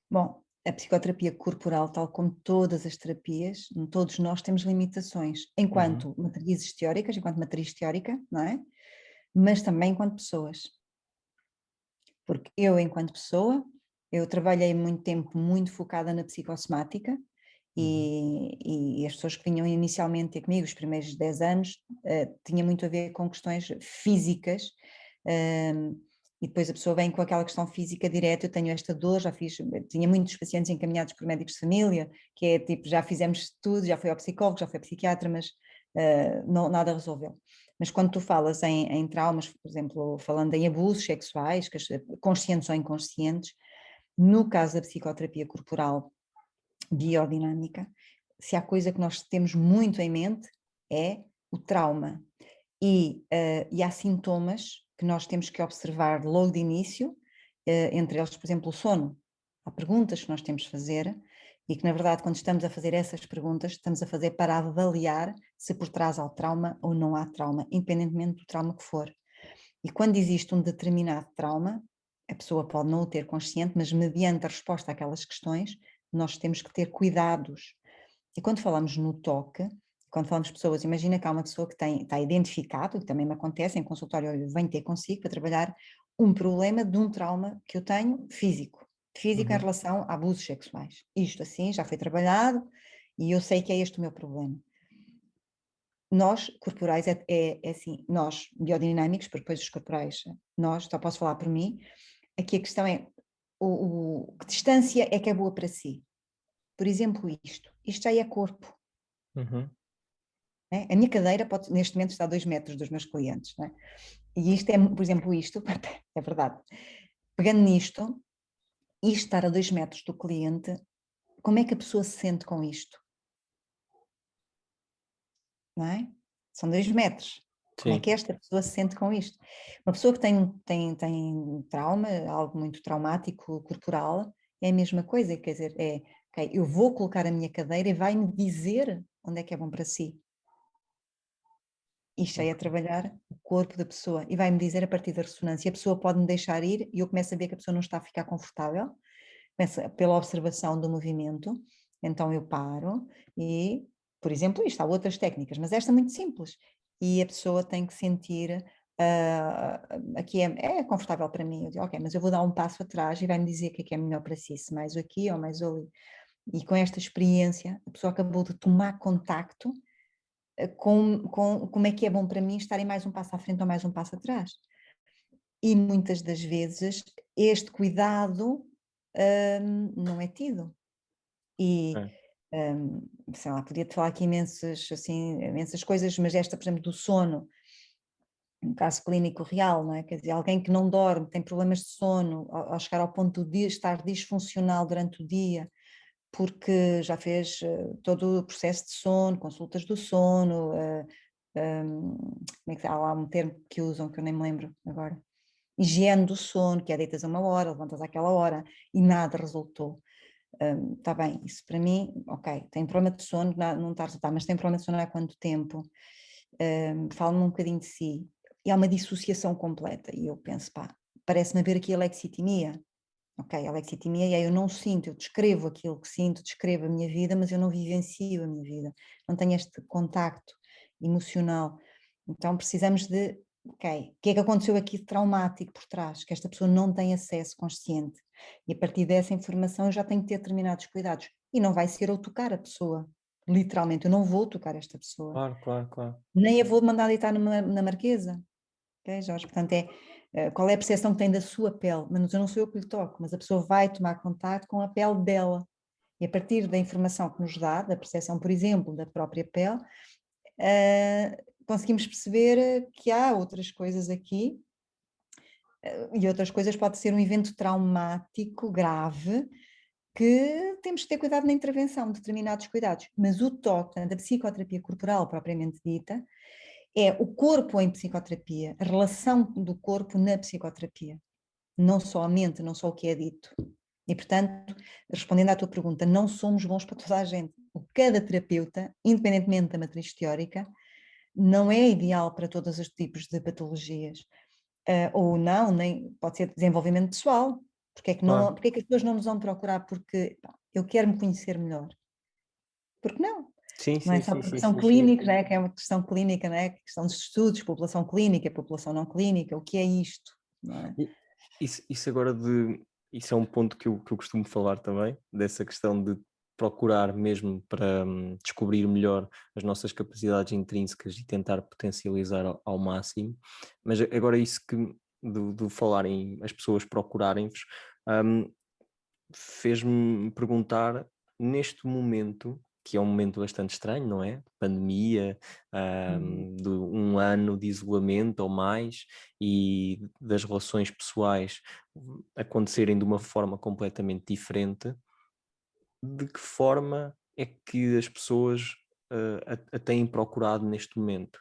Bom, a psicoterapia corporal, tal como todas as terapias, todos nós temos limitações, Uhum, enquanto matrizes teóricas, enquanto matriz teórica, não é? Mas também enquanto pessoas. Porque eu, enquanto pessoa, eu trabalhei muito tempo muito focada na psicossomática uhum, e as pessoas que vinham inicialmente ter comigo, os primeiros 10 anos, tinha muito a ver com questões físicas, e depois a pessoa vem com aquela questão física direta, eu tenho esta dor, tinha muitos pacientes encaminhados por médicos de família, que é tipo, já fizemos tudo, já foi ao psicólogo, já foi ao psiquiatra, mas não, nada resolveu. Mas quando tu falas em traumas, por exemplo, falando em abusos sexuais, conscientes ou inconscientes, no caso da psicoterapia corporal biodinâmica, se há coisa que nós temos muito em mente é o trauma. E há sintomas que nós temos que observar logo de início, entre eles, por exemplo, o sono. Há perguntas que nós temos de fazer e que, na verdade, quando estamos a fazer essas perguntas, estamos a fazer para avaliar se por trás há trauma ou não há trauma, independentemente do trauma que for. E quando existe um determinado trauma, a pessoa pode não o ter consciente, mas mediante a resposta àquelas questões, nós temos que ter cuidados. E quando falamos no toque, quando falamos de pessoas, imagina que há uma pessoa que está identificado, que também me acontece em consultório, eu venho ter consigo para trabalhar um problema de um trauma que eu tenho físico em uhum. relação a abusos sexuais. Isto assim já foi trabalhado e eu sei que é este o meu problema. Nós, corporais, é assim, nós, biodinâmicos, porque depois os corporais, nós, só posso falar por mim, aqui a questão é que distância é que é boa para si. Por exemplo, isto já é corpo. Uhum. A minha cadeira pode, neste momento está a 2 metros dos meus clientes, não é? E isto é, por exemplo, isto, é verdade, pegando nisto, isto estar a 2 metros do cliente, como é que a pessoa se sente com isto? não é? São 2 metros. Como é Sim. que esta pessoa se sente com isto? Uma pessoa que tem trauma, algo muito traumático corporal, é a mesma coisa, quer dizer, ok, eu vou colocar a minha cadeira e vai-me dizer onde é que é bom para si. Isto é trabalhar o corpo da pessoa e vai-me dizer a partir da ressonância. A pessoa pode me deixar ir e eu começo a ver que a pessoa não está a ficar confortável, começa pela observação do movimento, então eu paro e, por exemplo, isto há outras técnicas, mas esta é muito simples e a pessoa tem que sentir, aqui é confortável para mim, eu digo, ok, mas eu vou dar um passo atrás e vai-me dizer o que é melhor para si, se mais aqui ou mais ali. E com esta experiência, a pessoa acabou de tomar contacto com como é que é bom para mim estarem mais um passo à frente ou mais um passo atrás. E muitas das vezes este cuidado não é tido. E, É. sei lá, podia-te falar aqui imensas coisas, mas esta, por exemplo, do sono, um caso clínico real, não é? Quer dizer, alguém que não dorme, tem problemas de sono, ao chegar ao ponto de estar disfuncional durante o dia, porque já fez todo o processo de sono, consultas do sono, como é que há lá um termo que usam que eu nem me lembro agora. Higiene do sono, que é deitas a uma hora, levantas àquela hora e nada resultou. Está bem, isso para mim, ok, tem problema de sono, não está a resultar, mas tem problema de sono há quanto tempo? Fala-me um bocadinho de si. E há uma dissociação completa, e eu penso, pá, parece-me haver aqui alexitimia. Ok, alexitimia, e aí eu não sinto, eu descrevo aquilo que sinto, descrevo a minha vida, mas eu não vivencio a minha vida, não tenho este contacto emocional. Então precisamos de, ok, o que é que aconteceu aqui de traumático por trás, que esta pessoa não tem acesso consciente. E a partir dessa informação eu já tenho que ter determinados cuidados. E não vai ser eu tocar a pessoa, literalmente, eu não vou tocar esta pessoa, Claro, claro, claro. nem a vou mandar deitar na marquesa. Ok, Jorge? Portanto, qual é a percepção que tem da sua pele? Mas eu não sou eu que lhe toco, mas a pessoa vai tomar contato com a pele dela. E a partir da informação que nos dá, da percepção, por exemplo, da própria pele, conseguimos perceber que há outras coisas aqui, e outras coisas pode ser um evento traumático grave, que temos que ter cuidado na intervenção, determinados cuidados. Mas o toque, portanto, a psicoterapia corporal propriamente dita, é o corpo em psicoterapia, a relação do corpo na psicoterapia, não só a mente, não só o que é dito. E, portanto, respondendo à tua pergunta, não somos bons para toda a gente. Cada terapeuta, independentemente da matriz teórica, não é ideal para todos os tipos de patologias. Ou não, nem pode ser desenvolvimento pessoal. Claro. Porque é que as pessoas não nos vão procurar? Porque pá, eu quero me conhecer melhor. Porque não? Sim, Não é sim, só sim, porque sim, são sim, sim. clínicos, não é? Que é uma questão clínica, não é? Questão dos estudos, população clínica, população não clínica, o que é isto? Não é? E isso agora de isso é um ponto que eu costumo falar também, dessa questão de procurar mesmo para, descobrir melhor as nossas capacidades intrínsecas e tentar potencializar ao máximo. Mas agora isso que do falarem as pessoas procurarem-vos, hum, fez-me perguntar, neste momento, que é um momento bastante estranho, não é? Pandemia, Uhum. de um ano de isolamento ou mais, e das relações pessoais acontecerem de uma forma completamente diferente. De que forma é que as pessoas a têm procurado neste momento?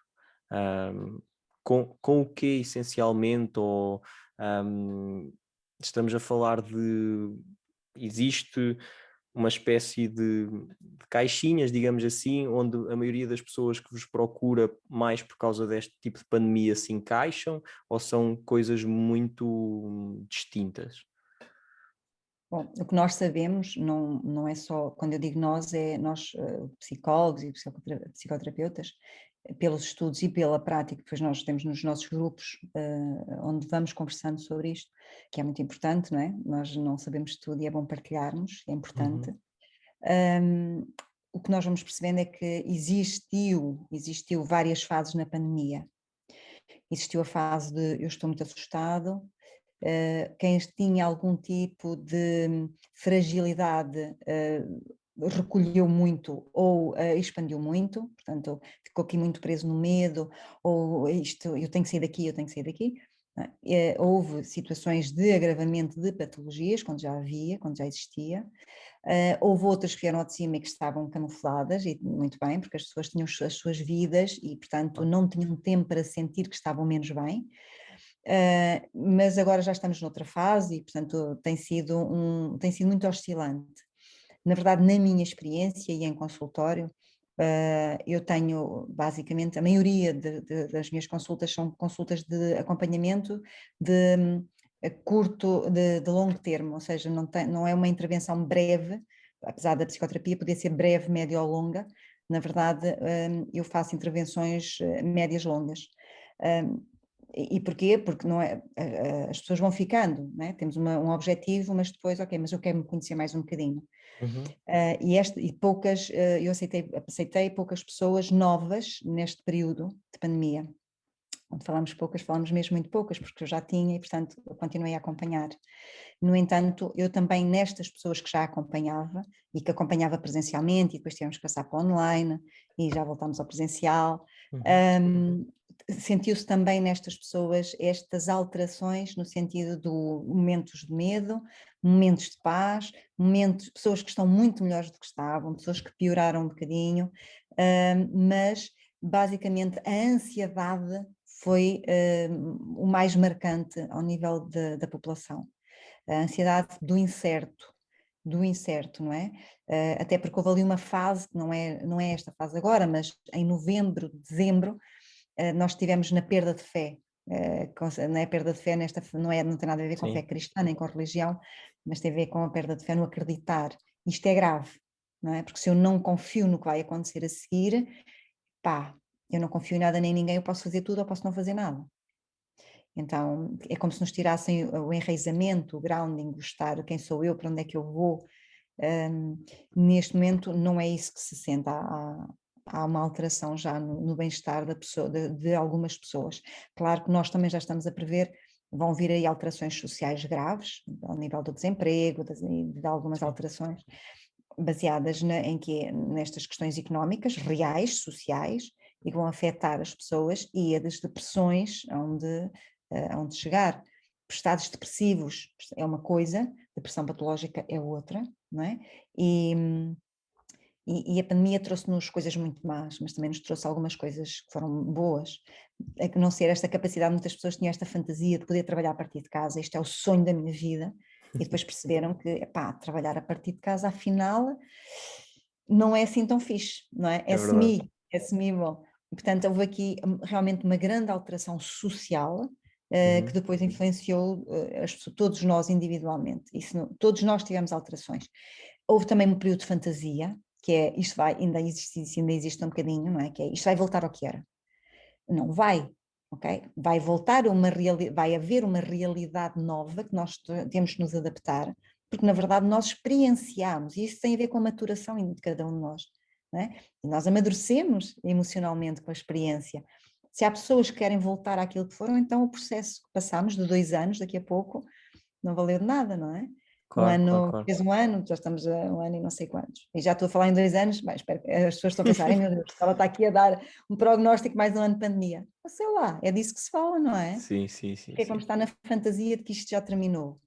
Ahm, com o quê essencialmente? Ou estamos a falar de existe uma espécie de caixinhas, digamos assim, onde a maioria das pessoas que vos procura mais por causa deste tipo de pandemia se encaixam, ou são coisas muito distintas? Bom, o que nós sabemos não é só, quando eu digo nós, é nós, psicólogos e psicoterapeutas, pelos estudos e pela prática, que depois nós temos nos nossos grupos, onde vamos conversando sobre isto, que é muito importante, não é? Nós não sabemos tudo e é bom partilharmos, é importante. Uhum, Um, o que nós vamos percebendo é que existiu várias fases na pandemia. Existiu a fase de eu estou muito assustado, quem tinha algum tipo de fragilidade recolheu muito ou expandiu muito, portanto ficou aqui muito preso no medo, ou isto, eu tenho que sair daqui, eu tenho que sair daqui. Houve situações de agravamento de patologias, quando já havia, quando já existia. Houve outras que vieram ao de cima e que estavam camufladas, e muito bem, porque as pessoas tinham as suas vidas e, portanto, não tinham tempo para sentir que estavam menos bem. Mas agora já estamos noutra fase e, portanto, tem sido muito oscilante. Na verdade, na minha experiência e em consultório, eu tenho basicamente, a maioria das minhas consultas são consultas de acompanhamento de de longo termo, ou seja, não é uma intervenção breve, apesar da psicoterapia poder ser breve, média ou longa. Na verdade, eu faço intervenções médias longas. E porquê? Porque não é, as pessoas vão ficando, não é? Temos um objetivo, mas depois, ok, mas eu quero me conhecer mais um bocadinho. Uhum. Eu aceitei poucas pessoas novas neste período de pandemia. Quando falamos poucas, falamos mesmo muito poucas, porque eu já tinha e, portanto, eu continuei a acompanhar. No entanto, eu também nestas pessoas que já acompanhava e que acompanhava presencialmente e depois tivemos que passar para online e já voltámos ao presencial, Uhum. sentiu-se também nestas pessoas estas alterações no sentido do momentos de medo, momentos de paz, pessoas que estão muito melhores do que estavam, pessoas que pioraram um bocadinho, mas basicamente a ansiedade foi o mais marcante ao nível da população. A ansiedade do incerto, não é? Até porque houve ali uma fase, que não é esta fase agora, mas em novembro, dezembro, nós estivemos na perda de fé. Não é perda de fé não tem nada a ver com fé Sim. cristã nem com religião, mas tem a ver com a perda de fé no acreditar. Isto é grave, não é? Porque se eu não confio no que vai acontecer a seguir, pá, eu não confio em nada nem em ninguém, eu posso fazer tudo ou posso não fazer nada. Então, é como se nos tirassem o enraizamento, o grounding, o estar, quem sou eu, para onde é que eu vou. Neste momento não é isso que se sente, há uma alteração já no bem-estar de algumas pessoas. Claro que nós também já estamos a prever, vão vir aí alterações sociais graves, ao nível do desemprego, de algumas Sim. alterações baseadas nestas questões económicas, reais, sociais, e que vão afetar as pessoas e a das depressões, onde chegar. Estados depressivos é uma coisa, depressão patológica é outra, não é? E a pandemia trouxe-nos coisas muito más, mas também nos trouxe algumas coisas que foram boas. A não ser esta capacidade, muitas pessoas tinham esta fantasia de poder trabalhar a partir de casa, este é o sonho da minha vida, e depois perceberam que, epá, trabalhar a partir de casa, afinal, não é assim tão fixe, não é? É verdade. É semi-bom. Portanto, houve aqui realmente uma grande alteração social, que Uhum. depois influenciou todos nós individualmente. Todos nós tivemos alterações. Houve também um período de fantasia, que é, ainda existe um bocadinho, não é? Que é, isto vai voltar ao que era. Não vai, ok? Vai haver uma realidade nova que nós temos que nos adaptar, porque na verdade nós experienciamos, e isso tem a ver com a maturação de cada um de nós, não é? E nós amadurecemos emocionalmente com a experiência. Se há pessoas que querem voltar àquilo que foram, então o processo que passamos de 2 anos, daqui a pouco, não valeu de nada, não é? Um Claro, claro, ano, claro. fez um ano, já estamos a um ano e não sei quantos. E já estou a falar em 2 anos, mas espero que as pessoas estão a pensar, ai meu Deus, ela está aqui a dar um prognóstico mais um ano de pandemia. Mas sei lá, é disso que se fala, não é? Sim, sim, sim, Porque é como sim. está na fantasia de que isto já terminou.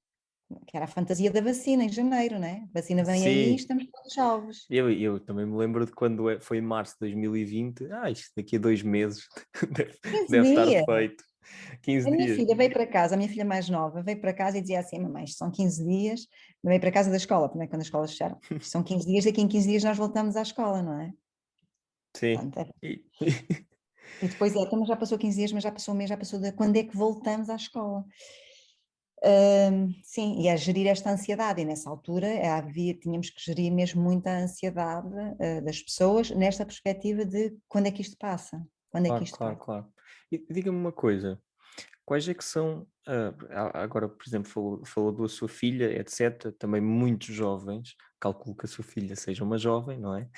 Que era a fantasia da vacina em janeiro, não é? A vacina vem aí e Sim, estamos todos salvos. eu também me lembro de quando foi em março de 2020. Isto daqui a 2 meses deve, 15 deve estar dias. feito. A 15 minha dias. filha veio para casa, a minha filha mais nova veio para casa e dizia assim: mamãe, isto são 15 dias. Veio para casa da escola, também quando as escolas fecharam. Isto são 15 dias, daqui em 15 dias nós voltamos à escola, não é? Sim. Pronto, E- e depois também já passou 15 dias, mas já passou um mês, já passou de quando é que voltamos à escola. Sim, e a gerir esta ansiedade, e nessa altura tínhamos que gerir mesmo muita ansiedade das pessoas, nesta perspectiva de quando é que isto passa, quando é que Claro, isto claro, vai. claro. E diga-me uma coisa. Quais é que são, agora, por exemplo, falou da sua filha, etc., também muito jovens, calculo que a sua filha seja uma jovem, não é?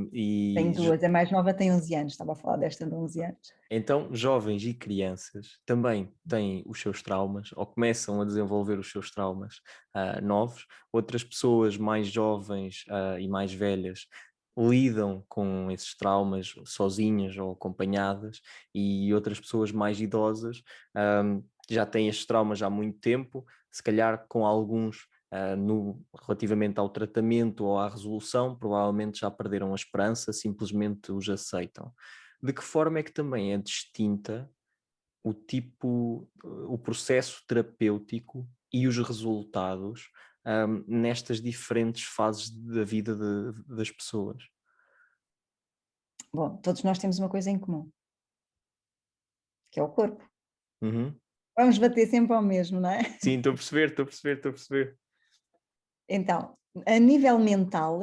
Tenho duas, a mais nova tem 11 anos, estava a falar desta de 11 anos. Então, jovens e crianças também têm os seus traumas ou começam a desenvolver os seus traumas novos. Outras pessoas mais jovens e mais velhas lidam com esses traumas sozinhas ou acompanhadas, e outras pessoas mais idosas já têm estes traumas há muito tempo, se calhar com alguns relativamente ao tratamento ou à resolução, provavelmente já perderam a esperança, simplesmente os aceitam. De que forma é que também é distinta o processo terapêutico e os resultados nestas diferentes fases da vida das pessoas? Bom, todos nós temos uma coisa em comum, que é o corpo. Uhum. Vamos bater sempre ao mesmo, não é? Sim, estou a perceber, estou a perceber, estou a perceber. Então, a nível mental,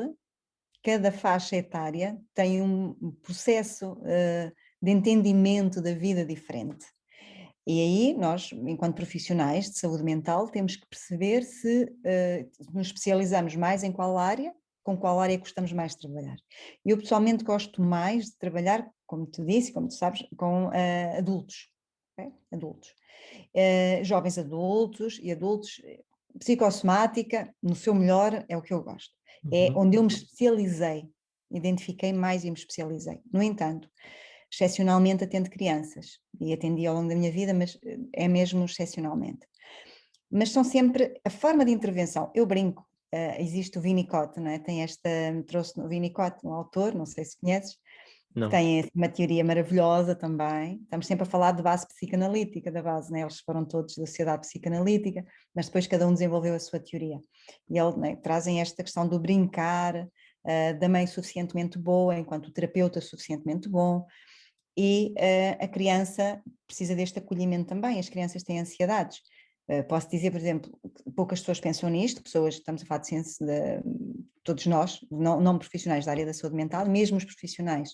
cada faixa etária tem um processo de entendimento da vida diferente. E aí nós, enquanto profissionais de saúde mental, temos que perceber se nos especializamos mais em qual área, com qual área gostamos mais de trabalhar. Eu pessoalmente gosto mais de trabalhar, como te disse, como tu sabes, com adultos. Ok? Adultos. Jovens adultos e adultos, psicossomática, no seu melhor, é o que eu gosto. É Uhum. onde eu me especializei, identifiquei mais e me especializei. No entanto, excepcionalmente atendo crianças, e atendi ao longo da minha vida, mas é mesmo excepcionalmente. Mas são sempre, a forma de intervenção, eu brinco, existe o Winnicott, não é? Tem esta, trouxe no Winnicott, um autor, não sei se conheces, que Não. tem uma teoria maravilhosa também. Estamos sempre a falar de base psicanalítica, da base, né? Eles foram todos da sociedade psicanalítica, mas depois cada um desenvolveu a sua teoria. E eles, né, trazem esta questão do brincar, da mãe suficientemente boa, enquanto o terapeuta suficientemente bom, e a criança precisa deste acolhimento também. As crianças têm ansiedades. Posso dizer, por exemplo, que poucas pessoas pensam nisto, pessoas, estamos a falar de ciência, todos nós, não profissionais da área da saúde mental, mesmo os profissionais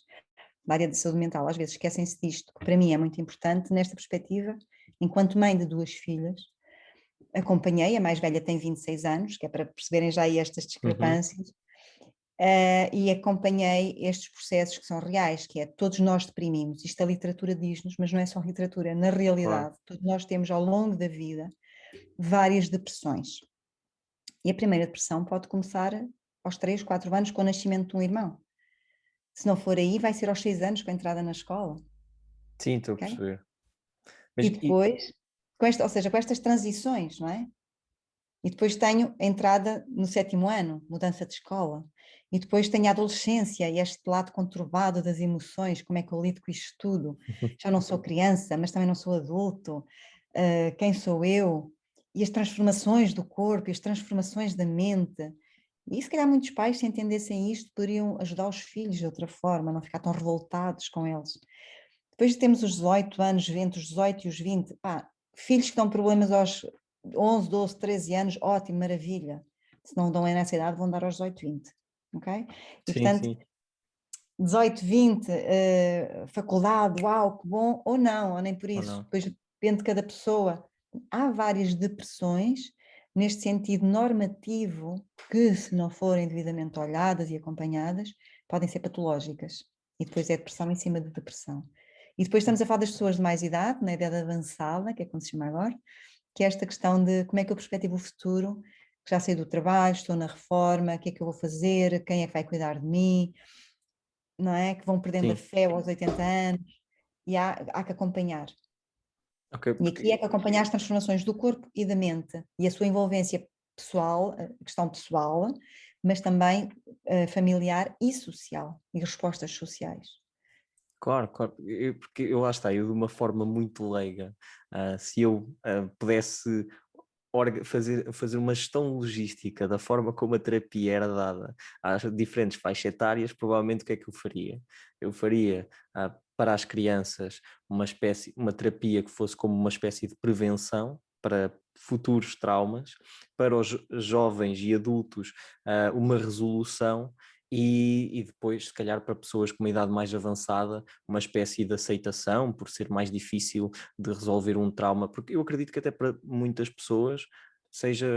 da área da saúde mental, às vezes esquecem-se disto, que para mim é muito importante nesta perspectiva, enquanto mãe de duas filhas, acompanhei, a mais velha tem 26 anos, que é para perceberem já aí estas Uhum. discrepâncias, e acompanhei estes processos que são reais, que é todos nós deprimimos, isto a literatura diz-nos, mas não é só literatura, na Claro. realidade, todos nós temos ao longo da vida várias depressões. E a primeira depressão pode começar aos 3, 4 anos com o nascimento de um irmão. Se não for aí, vai ser aos 6 anos com a entrada na escola, Sim, estou a ok? perceber. E Mas depois, ou seja, com estas transições, não é? E depois tenho a entrada no 7º ano, mudança de escola. E depois tenho a adolescência e este lado conturbado das emoções, como é que eu lido com isto tudo? Já não sou criança, mas também não sou adulto. Quem sou eu? E as transformações do corpo, e as transformações da mente. E se calhar muitos pais, se entendessem isto, poderiam ajudar os filhos de outra forma, não ficar tão revoltados com eles. Depois temos os 18 anos, entre os 18 e os 20, pá, filhos que dão problemas aos 11, 12, 13 anos, ótimo, maravilha. Se não dão nessa idade, vão dar aos 18, 20, ok? E sim, portanto, sim. 18, 20, faculdade, uau, que bom, ou não, ou nem por Ou isso, não? depois depende de cada pessoa. Há várias depressões, neste sentido normativo, que se não forem devidamente olhadas e acompanhadas, podem ser patológicas. E depois é depressão em cima de depressão. E depois estamos a falar das pessoas de mais idade, na idade avançada, que é como se chama agora, que é esta questão de como é que eu perspectivo o futuro, que já saí do trabalho, estou na reforma, o que é que eu vou fazer, quem é que vai cuidar de mim, não é? Que vão perdendo a Sim. fé aos 80 anos, e há que acompanhar. Ok, E aqui é porque que acompanhar as transformações do corpo e da mente, e a sua envolvência pessoal, a questão pessoal, mas também familiar e social, e respostas sociais. claro, claro, porque eu lá está, eu de uma forma muito leiga, se eu pudesse fazer uma gestão logística da forma como a terapia era dada às diferentes faixas etárias, provavelmente o que é que eu faria? Eu faria para as crianças uma terapia que fosse como uma espécie de prevenção para futuros traumas, para os jovens e adultos, uma resolução. E depois, se calhar, para pessoas com uma idade mais avançada, uma espécie de aceitação, por ser mais difícil de resolver um trauma, porque eu acredito que até para muitas pessoas seja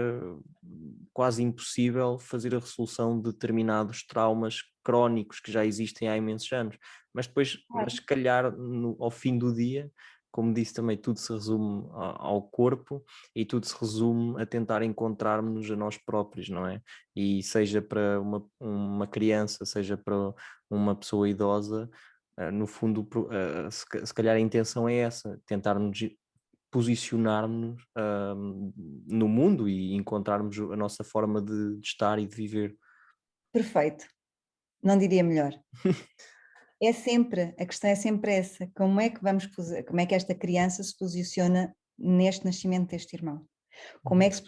quase impossível fazer a resolução de determinados traumas crónicos que já existem há imensos anos. Mas depois, mas se calhar ao fim do dia, como disse também, tudo se resume ao corpo e tudo se resume a tentar encontrarmos a nós próprios, não é? E seja para uma criança, seja para uma pessoa idosa, no fundo, se calhar a intenção é essa, tentarmos posicionarmos no mundo e encontrarmos a nossa forma de estar e de viver. Perfeito, não diria melhor. É sempre, a questão é sempre essa, como é que como é que esta criança se posiciona neste nascimento deste irmão? Como é que se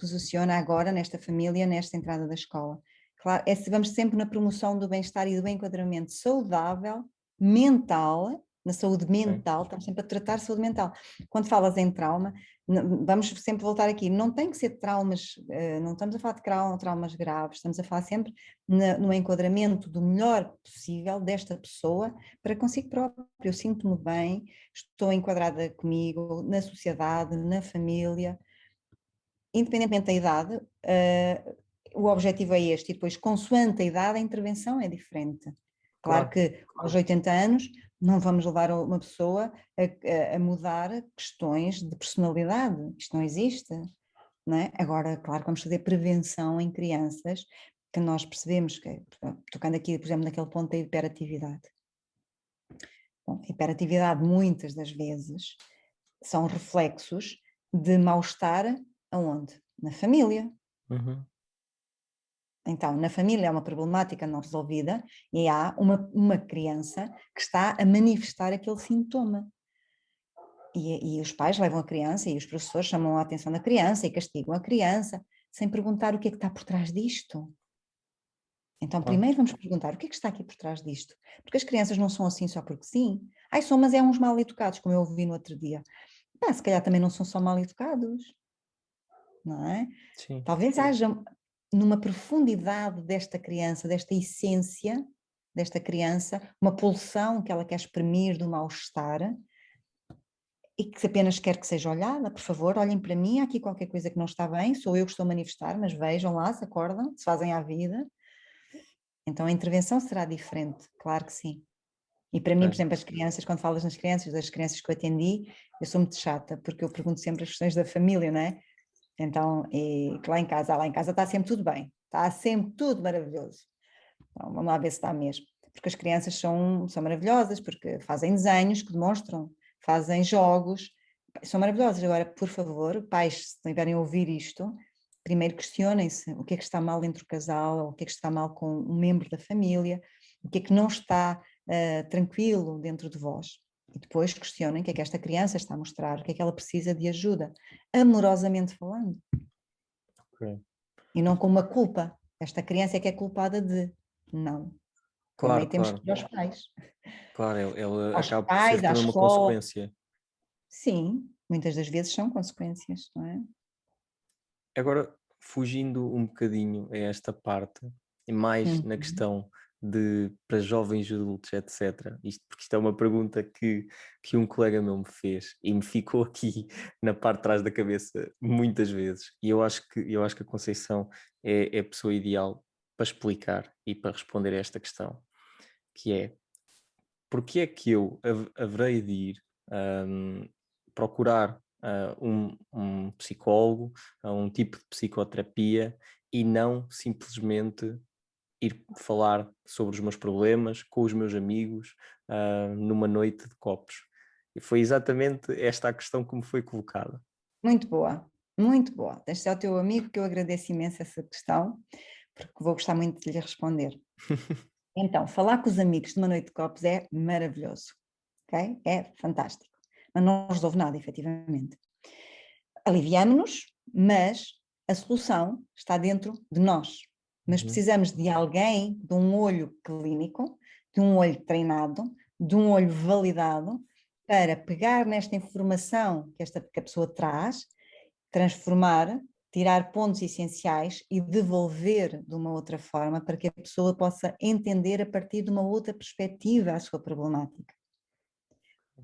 posiciona agora nesta família, nesta entrada da escola? Claro, se vamos sempre na promoção do bem-estar e do enquadramento saudável, mental, na saúde Ok. mental, estamos sempre a tratar saúde mental. Quando falas em trauma, vamos sempre voltar aqui, não tem que ser traumas, não estamos a falar de traumas graves, estamos a falar sempre no enquadramento do melhor possível desta pessoa para consigo próprio. Eu sinto-me bem, estou enquadrada comigo, na sociedade, na família, independentemente da idade, o objetivo é este, e depois, consoante a idade, a intervenção é diferente. Claro Claro, que aos 80 anos não vamos levar uma pessoa a mudar questões de personalidade, isto não existe, não é? Agora, claro que vamos fazer prevenção em crianças, que nós percebemos que, tocando aqui, por exemplo, naquele ponto da hiperatividade. Bom, a hiperatividade, muitas das vezes, são reflexos de mal-estar aonde? Na família. uhum, Então, na família é uma problemática não resolvida e há uma criança que está a manifestar aquele sintoma. E os pais levam a criança e os professores chamam a atenção da criança e castigam a criança, sem perguntar o que é que está por trás disto. Então, claro. primeiro vamos perguntar o que é que está aqui por trás disto. Porque as crianças não são assim só porque sim. Ai, são, mas é uns mal educados, como eu ouvi no outro dia. Pá, se calhar também não são só mal educados, não é? Sim, Talvez haja numa profundidade desta criança, desta essência desta criança, uma pulsão que ela quer exprimir do mal-estar e que apenas quer que seja olhada. Por favor, olhem para mim, há aqui qualquer coisa que não está bem, sou eu que estou a manifestar, mas vejam lá, se acordam, se fazem à vida. Então a intervenção será diferente, claro que sim. E para mim, por ok. exemplo, as crianças, quando falas nas crianças, das crianças que eu atendi, eu sou muito chata, porque eu pergunto sempre as questões da família, não é? Então, e que lá em casa está sempre tudo bem, está sempre tudo maravilhoso. Então, vamos lá ver se está mesmo. Porque as crianças são maravilhosas, porque fazem desenhos que demonstram, fazem jogos, são maravilhosas. Agora, por favor, pais, se estiverem a ouvir isto, primeiro questionem-se o que é que está mal entre o casal, ou o que é que está mal com um membro da família, o que é que não está tranquilo dentro de vós. E depois questionem o que é que esta criança está a mostrar, o que é que ela precisa de ajuda, amorosamente falando, Ok. e não com uma culpa. Esta criança é que é culpada de. Não. Claro, Primeiro temos que claro, ir aos pais. claro, ela Aos acaba por ser pais, à também uma escola. consequência. Sim, muitas das vezes são consequências, não é? Agora, fugindo um bocadinho a esta parte, e mais na Uhum. questão de para jovens adultos, etc. Porque isto é uma pergunta que um colega meu me fez e me ficou aqui na parte de trás da cabeça muitas vezes. E eu acho que a Conceição é a pessoa ideal para explicar e para responder a esta questão, que é porque é que eu haverei de ir procurar um psicólogo, um tipo de psicoterapia e não simplesmente ir falar sobre os meus problemas com os meus amigos numa noite de copos. E foi exatamente esta a questão que me foi colocada. Muito boa, muito boa. Deixa ao teu amigo que eu agradeço imenso essa questão, porque vou gostar muito de lhe responder. Então, falar com os amigos de uma noite de copos é maravilhoso, ok? É fantástico. Mas não resolve nada, efetivamente. Aliviamos-nos, mas a solução está dentro de nós. Mas Uhum, precisamos de alguém, de um olho clínico, de um olho treinado, de um olho validado, para pegar nesta informação que a pessoa traz, transformar, tirar pontos essenciais e devolver de uma outra forma para que a pessoa possa entender a partir de uma outra perspectiva a sua problemática.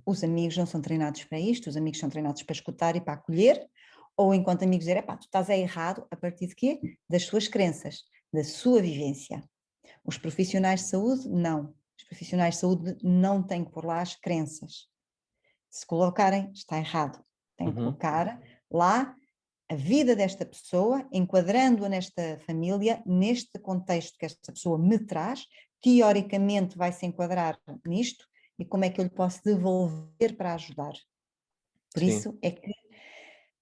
Os amigos não são treinados para isto, os amigos são treinados para escutar e para acolher, ou enquanto amigos dizer, epá, tu estás errado, a partir de quê? Das suas crenças, da sua vivência. Os profissionais de saúde, não. Os profissionais de saúde não têm que pôr lá as crenças. Se colocarem, está errado. Tem que Uhum. colocar lá a vida desta pessoa, enquadrando-a nesta família, neste contexto que esta pessoa me traz, teoricamente vai se enquadrar nisto, e como é que eu lhe posso devolver para ajudar. Por Sim. isso é que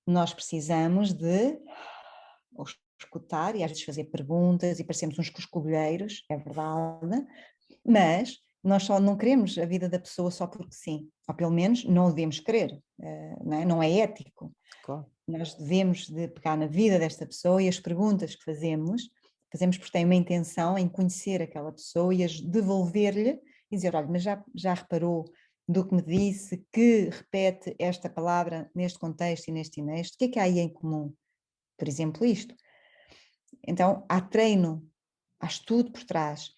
nós precisamos de escutar e às vezes fazer perguntas e parecemos uns coscovilheiros, é verdade, mas nós só não queremos a vida da pessoa só porque sim, ou pelo menos não devemos querer, não é? Não é ético. Claro. Nós devemos de pegar na vida desta pessoa e as perguntas que fazemos porque tem uma intenção em conhecer aquela pessoa e as devolver-lhe e dizer, olha, mas já reparou do que me disse, que repete esta palavra neste contexto e neste, o que é há aí em comum? Por exemplo, isto. Então, há treino, há estudo por trás.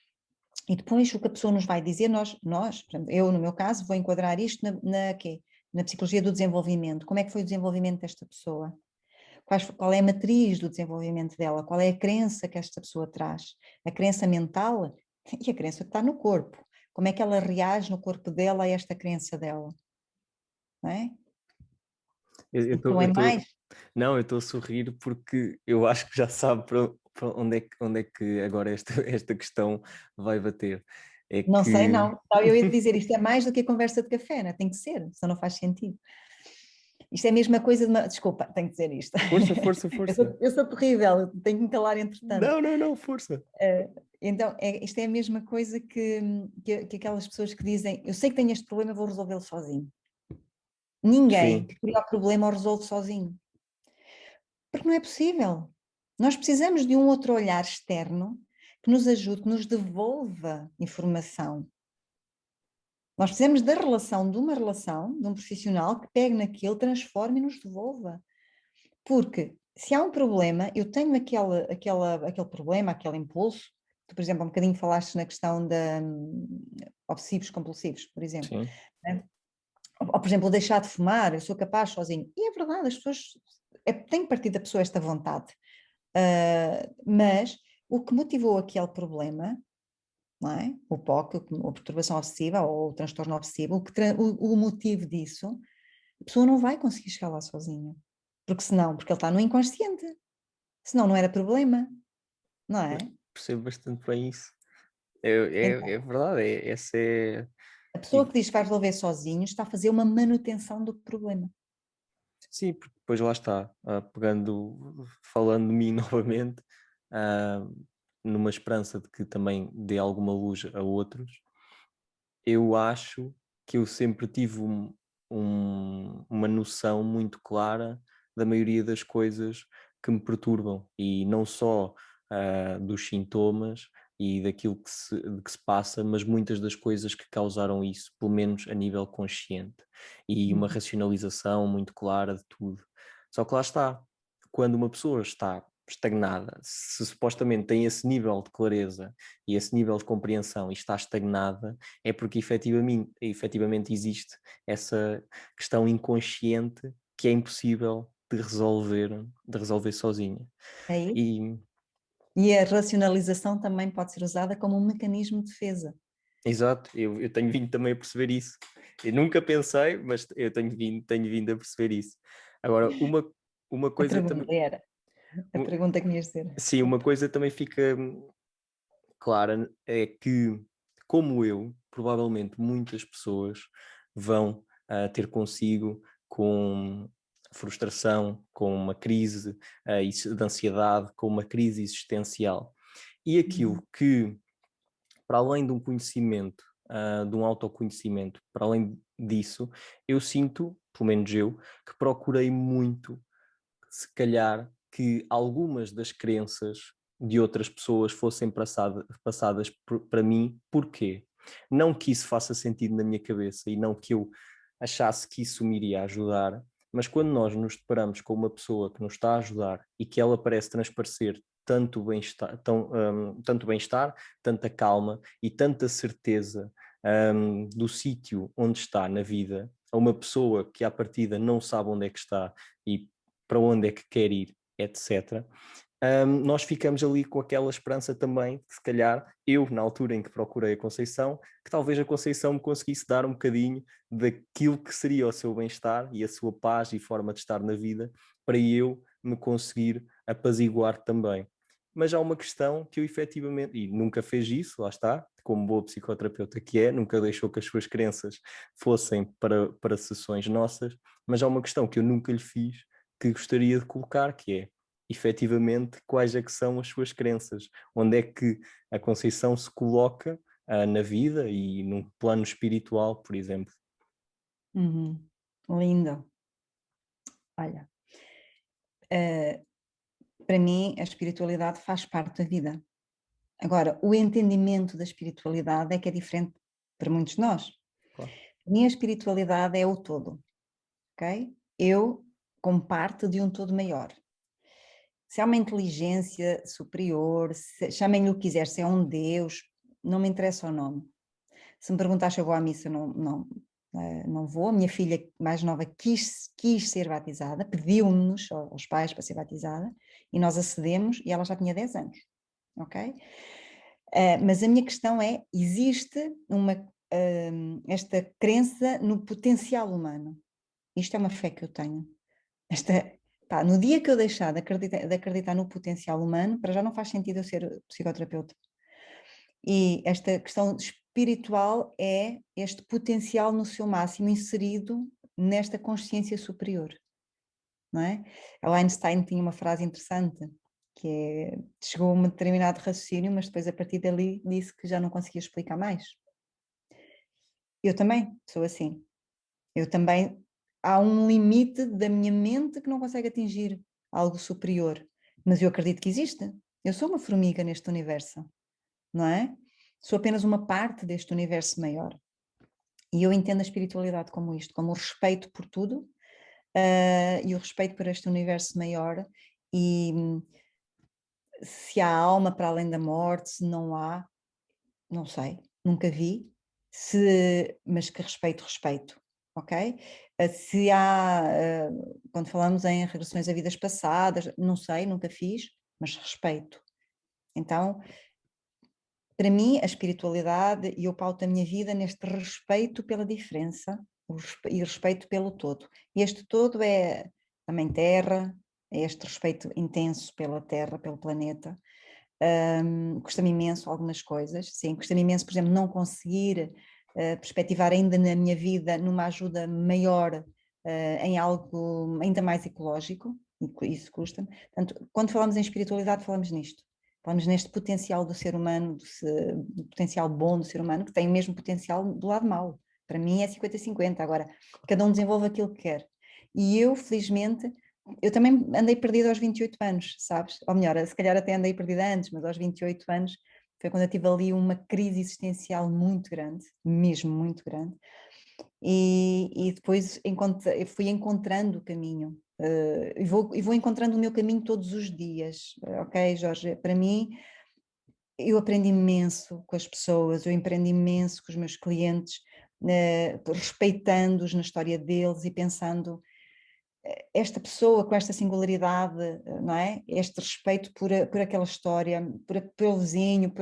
E depois o que a pessoa nos vai dizer, por exemplo, eu no meu caso vou enquadrar isto na psicologia do desenvolvimento. Como é que foi o desenvolvimento desta pessoa? Qual é a matriz do desenvolvimento dela? Qual é a crença que esta pessoa traz? A crença mental e a crença que está no corpo. Como é que ela reage no corpo dela a esta crença dela? Não é? Eu Então é estou mais. Não, eu estou a sorrir porque eu acho que já sabe para onde é que agora esta questão vai bater. É Não sei, que. não. Então, eu ia dizer, isto é mais do que a conversa de café, né? Tem que ser, senão não faz sentido. Isto é a mesma coisa de uma. Desculpa, tenho que dizer isto. Força, força, Eu força. sou, eu sou terrível, tenho que me calar entretanto. Não, não, não, força. Então, isto é a mesma coisa que aquelas pessoas que dizem: eu sei que tenho este problema, vou resolvê-lo sozinho. Ninguém Sim, que cria o problema o resolve sozinho. Porque não é possível. Nós precisamos de um outro olhar externo que nos ajude, que nos devolva informação. Nós precisamos da relação, de uma relação, de um profissional que pegue naquilo, transforme e nos devolva. Porque se há um problema, eu tenho aquele problema, aquele impulso, tu, por exemplo, há um bocadinho falaste na questão da obsessivos compulsivos, por exemplo, sim. né? Ou, por exemplo, deixar de fumar, eu sou capaz sozinho. E é verdade, as pessoas, tem que partir da pessoa esta vontade. Mas o que motivou aquele problema, não é? O POC, a perturbação obsessiva ou o transtorno obsessivo, o motivo disso, a pessoa não vai conseguir chegar lá sozinha. Porque ele está no inconsciente. Senão não era problema, não é? Percebo bastante bem isso. Então, É verdade, essa é. a pessoa E, que diz que vai resolver sozinho está a fazer uma manutenção do problema. sim, porque depois lá está, falando de mim novamente, ah, numa esperança de que também dê alguma luz a outros. Eu acho que eu sempre tive uma noção muito clara da maioria das coisas que me perturbam e não só dos sintomas e daquilo que se passa, mas muitas das coisas que causaram isso, pelo menos a nível consciente, e uma Uhum. racionalização muito clara de tudo. Só que lá está, quando uma pessoa está estagnada, se supostamente tem esse nível de clareza e esse nível de compreensão e está estagnada, é porque efetivamente existe essa questão inconsciente que é impossível de resolver sozinha. É isso? E, E a racionalização também pode ser usada como um mecanismo de defesa. exato, eu tenho vindo também a perceber isso. Eu nunca pensei, mas eu tenho vindo a perceber isso. Agora, uma A coisa também, pergunta era, a pergunta que me ias dizer, sim, uma desculpa. coisa também fica clara, é que, como eu, provavelmente muitas pessoas vão ter consigo com frustração, com uma crise de ansiedade, com uma crise existencial. E Uhum. aquilo que, para além de um conhecimento, de um autoconhecimento, para além disso, eu sinto, pelo menos eu, que procurei muito se calhar que algumas das crenças de outras pessoas fossem passadas para mim. Porquê? Não que isso faça sentido na minha cabeça e não que eu achasse que isso me iria ajudar, mas quando nós nos deparamos com uma pessoa que nos está a ajudar e que ela parece transparecer tanto bem-estar, tanta calma e tanta certeza do sítio onde está na vida, a uma pessoa que à partida não sabe onde é que está e para onde é que quer ir, etc. nós ficamos ali com aquela esperança também, que se calhar eu, na altura em que procurei a Conceição, que talvez a Conceição me conseguisse dar um bocadinho daquilo que seria o seu bem-estar e a sua paz e forma de estar na vida, para eu me conseguir apaziguar também. Mas há uma questão que eu efetivamente, e nunca fez isso, lá está, como boa psicoterapeuta que é, nunca deixou que as suas crenças fossem para sessões nossas, mas há uma questão que eu nunca lhe fiz, que gostaria de colocar, que é, efetivamente, quais é que são as suas crenças, onde é que a Conceição se coloca na vida e num plano espiritual, por exemplo. Uhum. Lindo. Olha, eh, para mim a espiritualidade faz parte da vida. Agora, o entendimento da espiritualidade é que é diferente para muitos de nós. Claro. A minha espiritualidade é o todo, ok? Eu como parte de um todo maior. Se há uma inteligência superior, chamem-lhe o que quiser, se é um Deus, não me interessa o nome. Se me perguntar se eu vou à missa, não vou. A minha filha mais nova quis ser batizada, pediu-nos aos pais para ser batizada, e nós acedemos, e ela já tinha 10 anos, ok? Mas a minha questão é, existe esta crença no potencial humano. Isto é uma fé que eu tenho. No dia que eu deixar de acreditar no potencial humano, para já não faz sentido eu ser psicoterapeuta. E esta questão espiritual é este potencial no seu máximo inserido nesta consciência superior, não é? A Einstein tinha uma frase interessante, que é, chegou a um determinado raciocínio, mas depois a partir dali disse que já não conseguia explicar mais. Eu também sou assim. Eu também, há um limite da minha mente que não consegue atingir algo superior, mas eu acredito que existe. Eu sou uma formiga neste universo, não é? Sou apenas uma parte deste universo maior. E eu entendo a espiritualidade como isto, como o respeito por tudo, e o respeito por este universo maior, e se há alma para além da morte, se não há, não sei, nunca vi, mas que respeito, ok? Se há, quando falamos em regressões a vidas passadas, não sei, nunca fiz, mas respeito. Então, para mim, a espiritualidade, e eu pauto a minha vida neste respeito pela diferença e respeito pelo todo. E este todo é também terra, é este respeito intenso pela terra, pelo planeta. Custa-me imenso algumas coisas, sim, custa-me imenso, por exemplo, não conseguir perspectivar ainda na minha vida numa ajuda maior em algo ainda mais ecológico, e isso custa-me. Portanto, quando falamos em espiritualidade, falamos nisto. Falamos neste potencial do ser humano, do potencial bom do ser humano, que tem o mesmo potencial do lado mau. Para mim é 50-50, agora cada um desenvolve aquilo que quer. E eu, felizmente, eu também andei perdida aos 28 anos, sabes? Ou melhor, se calhar até andei perdida antes, mas aos 28 anos foi quando eu tive ali uma crise existencial muito grande, mesmo muito grande, e depois fui encontrando o caminho, e vou encontrando o meu caminho todos os dias, ok, Jorge? Para mim, eu aprendo imenso com as pessoas, eu aprendo imenso com os meus clientes, respeitando-os na história deles e pensando esta pessoa com esta singularidade, não é? Este respeito por aquela história, pelo vizinho.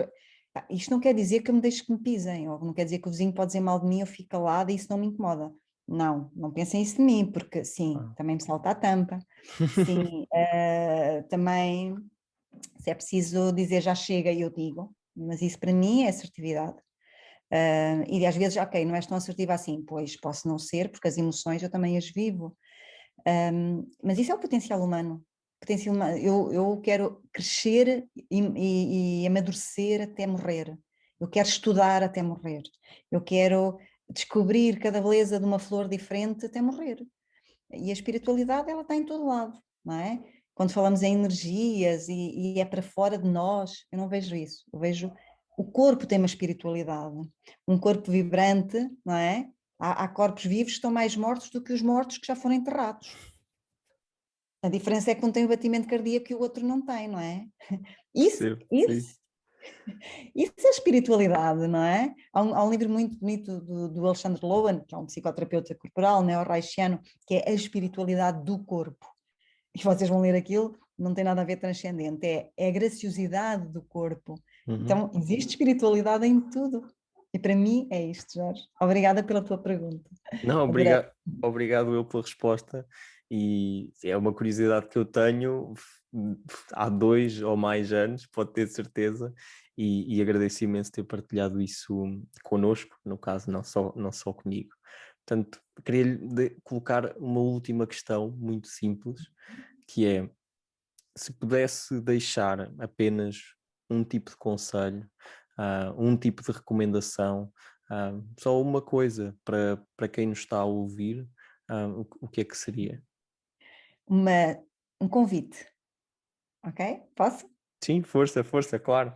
Isto não quer dizer que eu me deixe que me pisem, ou não quer dizer que o vizinho pode dizer mal de mim, eu fico calada e isso não me incomoda. Não, não pensem isso de mim, porque sim, Ah. também me salta a tampa, sim, também, se é preciso dizer já chega, eu digo, mas isso para mim é assertividade. E às vezes, ok, não és tão assertiva assim, pois posso não ser, porque as emoções eu também as vivo. Mas isso é o potencial humano. Eu quero crescer e amadurecer até morrer. Eu quero estudar até morrer. Eu quero descobrir cada beleza de uma flor diferente até morrer. E a espiritualidade, ela está em todo lado, não é? Quando falamos em energias e é para fora de nós, eu não vejo isso. Eu vejo o corpo tem uma espiritualidade, um corpo vibrante, não é? Há corpos vivos que estão mais mortos do que os mortos que já foram enterrados. A diferença é que um tem o batimento cardíaco e o outro não tem, não é? Isso, Percebo, sim. isso, isso é espiritualidade, não é? Há um livro muito bonito do Alexandre Lowen, que é um psicoterapeuta corporal, neo-reichiano, que é A Espiritualidade do Corpo. E vocês vão ler aquilo, não tem nada a ver transcendente, é a graciosidade do corpo. Uhum. Então, existe espiritualidade em tudo. E para mim é isto, Jorge. Obrigada pela tua pergunta. Não, Adorei. obrigado eu pela resposta. E é uma curiosidade que eu tenho há 2 ou mais anos, pode ter certeza, e agradeço imenso ter partilhado isso connosco, no caso, não só comigo. Portanto, queria-lhe colocar uma última questão muito simples, que é: se pudesse deixar apenas um tipo de conselho, um tipo de recomendação, só uma coisa para quem nos está a ouvir, o que é que seria? Um convite, ok? Posso? Sim, força, força, claro.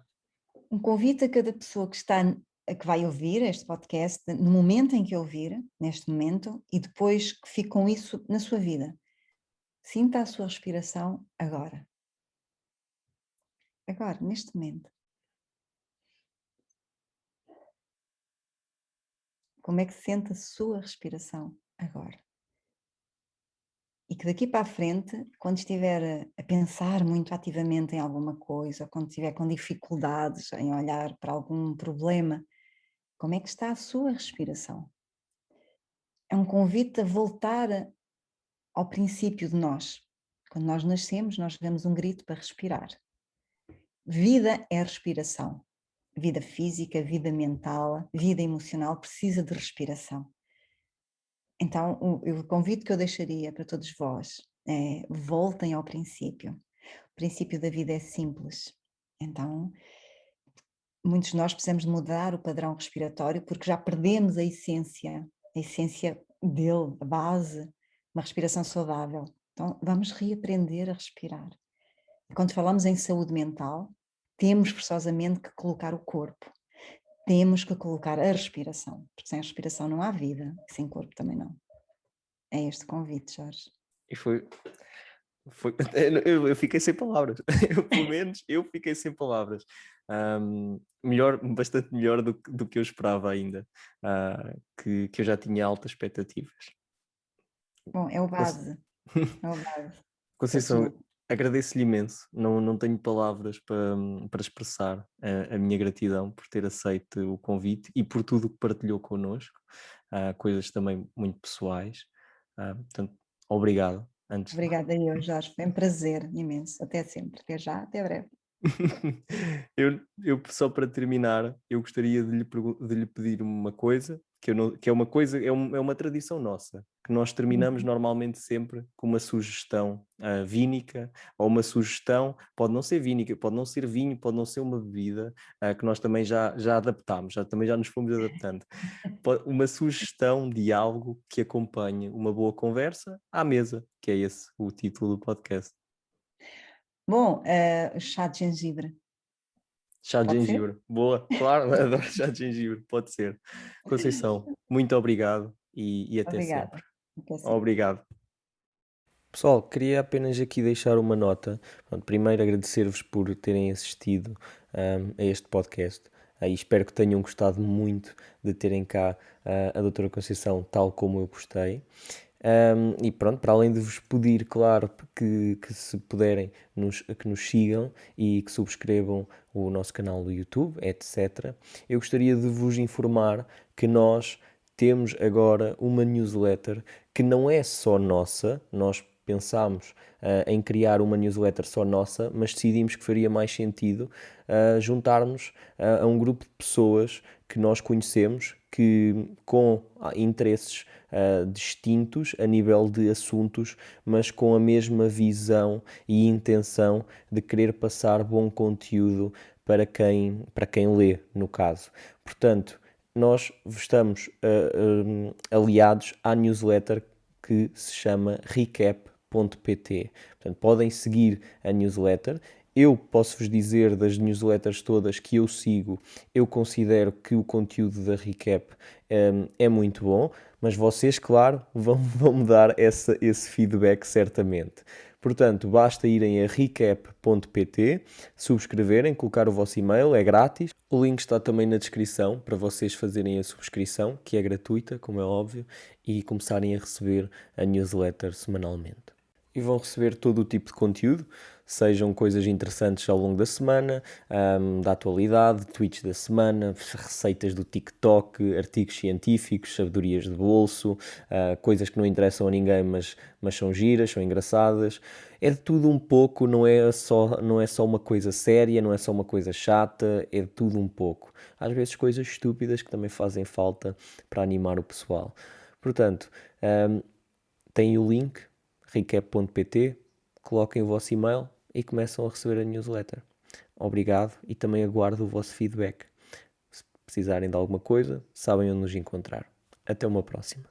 Um convite a cada pessoa que vai ouvir este podcast, no momento em que ouvir, neste momento, e depois que fique com isso na sua vida. Sinta a sua respiração agora. Agora, neste momento. Como é que se sente a sua respiração agora? E que daqui para a frente, quando estiver a pensar muito ativamente em alguma coisa, ou quando estiver com dificuldades em olhar para algum problema, como é que está a sua respiração? É um convite a voltar ao princípio de nós. Quando nós nascemos, nós damos um grito para respirar. Vida é respiração. Vida física, vida mental, vida emocional precisa de respiração. Então, o convite que eu deixaria para todos vós é: voltem ao princípio. O princípio da vida é simples. Então, muitos de nós precisamos de mudar o padrão respiratório porque já perdemos a essência dele, a base, uma respiração saudável. Então, vamos reaprender a respirar. E quando falamos em saúde mental, temos forçosamente que colocar o corpo, temos que colocar a respiração, porque sem respiração não há vida, e sem corpo também não. É este convite, Jorge. E foi eu fiquei sem palavras. Pelo menos, eu fiquei sem palavras. Melhor, bastante melhor do que eu esperava ainda, que eu já tinha altas expectativas. Bom, é o Conce- base, é o base. Peço Conceição, desculpa. agradeço-lhe imenso. Não tenho palavras para expressar a minha gratidão por ter aceito o convite e por tudo o que partilhou connosco, coisas também muito pessoais. Portanto, obrigado. Antes de Obrigada eu, Jorge. Foi um prazer imenso. Até sempre. Até já, até breve. eu só para terminar, eu gostaria de lhe pedir uma coisa, que é uma coisa, é uma tradição nossa, que nós terminamos Uhum. normalmente sempre com uma sugestão vínica, ou uma sugestão, pode não ser vínica, pode não ser vinho, pode não ser uma bebida, que nós também já adaptámos, também já nos fomos adaptando. Uma sugestão de algo que acompanhe uma boa conversa à mesa, que é esse o título do podcast. Bom, chá de gengibre. Chá de Pode ser? gengibre. Boa, claro, adoro chá de gengibre, pode ser. Conceição, muito obrigado e até sempre. Obrigada. Até sempre. Obrigado. Pessoal, queria apenas aqui deixar uma nota. Pronto, primeiro agradecer-vos por terem assistido a este podcast. E espero que tenham gostado muito de terem cá a doutora Conceição, tal como eu gostei. E pronto, para além de vos pedir, claro, que se puderem que nos sigam e que subscrevam o nosso canal do YouTube, etc. Eu gostaria de vos informar que nós temos agora uma newsletter que não é só nossa. Nós pensámos em criar uma newsletter só nossa, mas decidimos que faria mais sentido juntarmos a um grupo de pessoas que nós conhecemos, que com interesses distintos a nível de assuntos, mas com a mesma visão e intenção de querer passar bom conteúdo para quem lê, no caso. Portanto, nós estamos aliados à newsletter que se chama recap.pt. Portanto, podem seguir a newsletter. Eu posso-vos dizer, das newsletters todas que eu sigo, eu considero que o conteúdo da Recap é muito bom, mas vocês, claro, vão-me dar esse feedback certamente. Portanto, basta irem a recap.pt, subscreverem, colocar o vosso e-mail, é grátis. O link está também na descrição para vocês fazerem a subscrição, que é gratuita, como é óbvio, e começarem a receber a newsletter semanalmente. e vão receber todo o tipo de conteúdo, sejam coisas interessantes ao longo da semana, da atualidade, tweets da semana, receitas do TikTok, artigos científicos, sabedorias de bolso, coisas que não interessam a ninguém, mas são giras, são engraçadas. É de tudo um pouco, não é só uma coisa séria, não é só uma coisa chata, é de tudo um pouco. Às vezes coisas estúpidas que também fazem falta para animar o pessoal. Portanto, tem o link recap.pt, coloquem o vosso e-mail e começam a receber a newsletter. Obrigado e também aguardo o vosso feedback. Se precisarem de alguma coisa, sabem onde nos encontrar. Até uma próxima.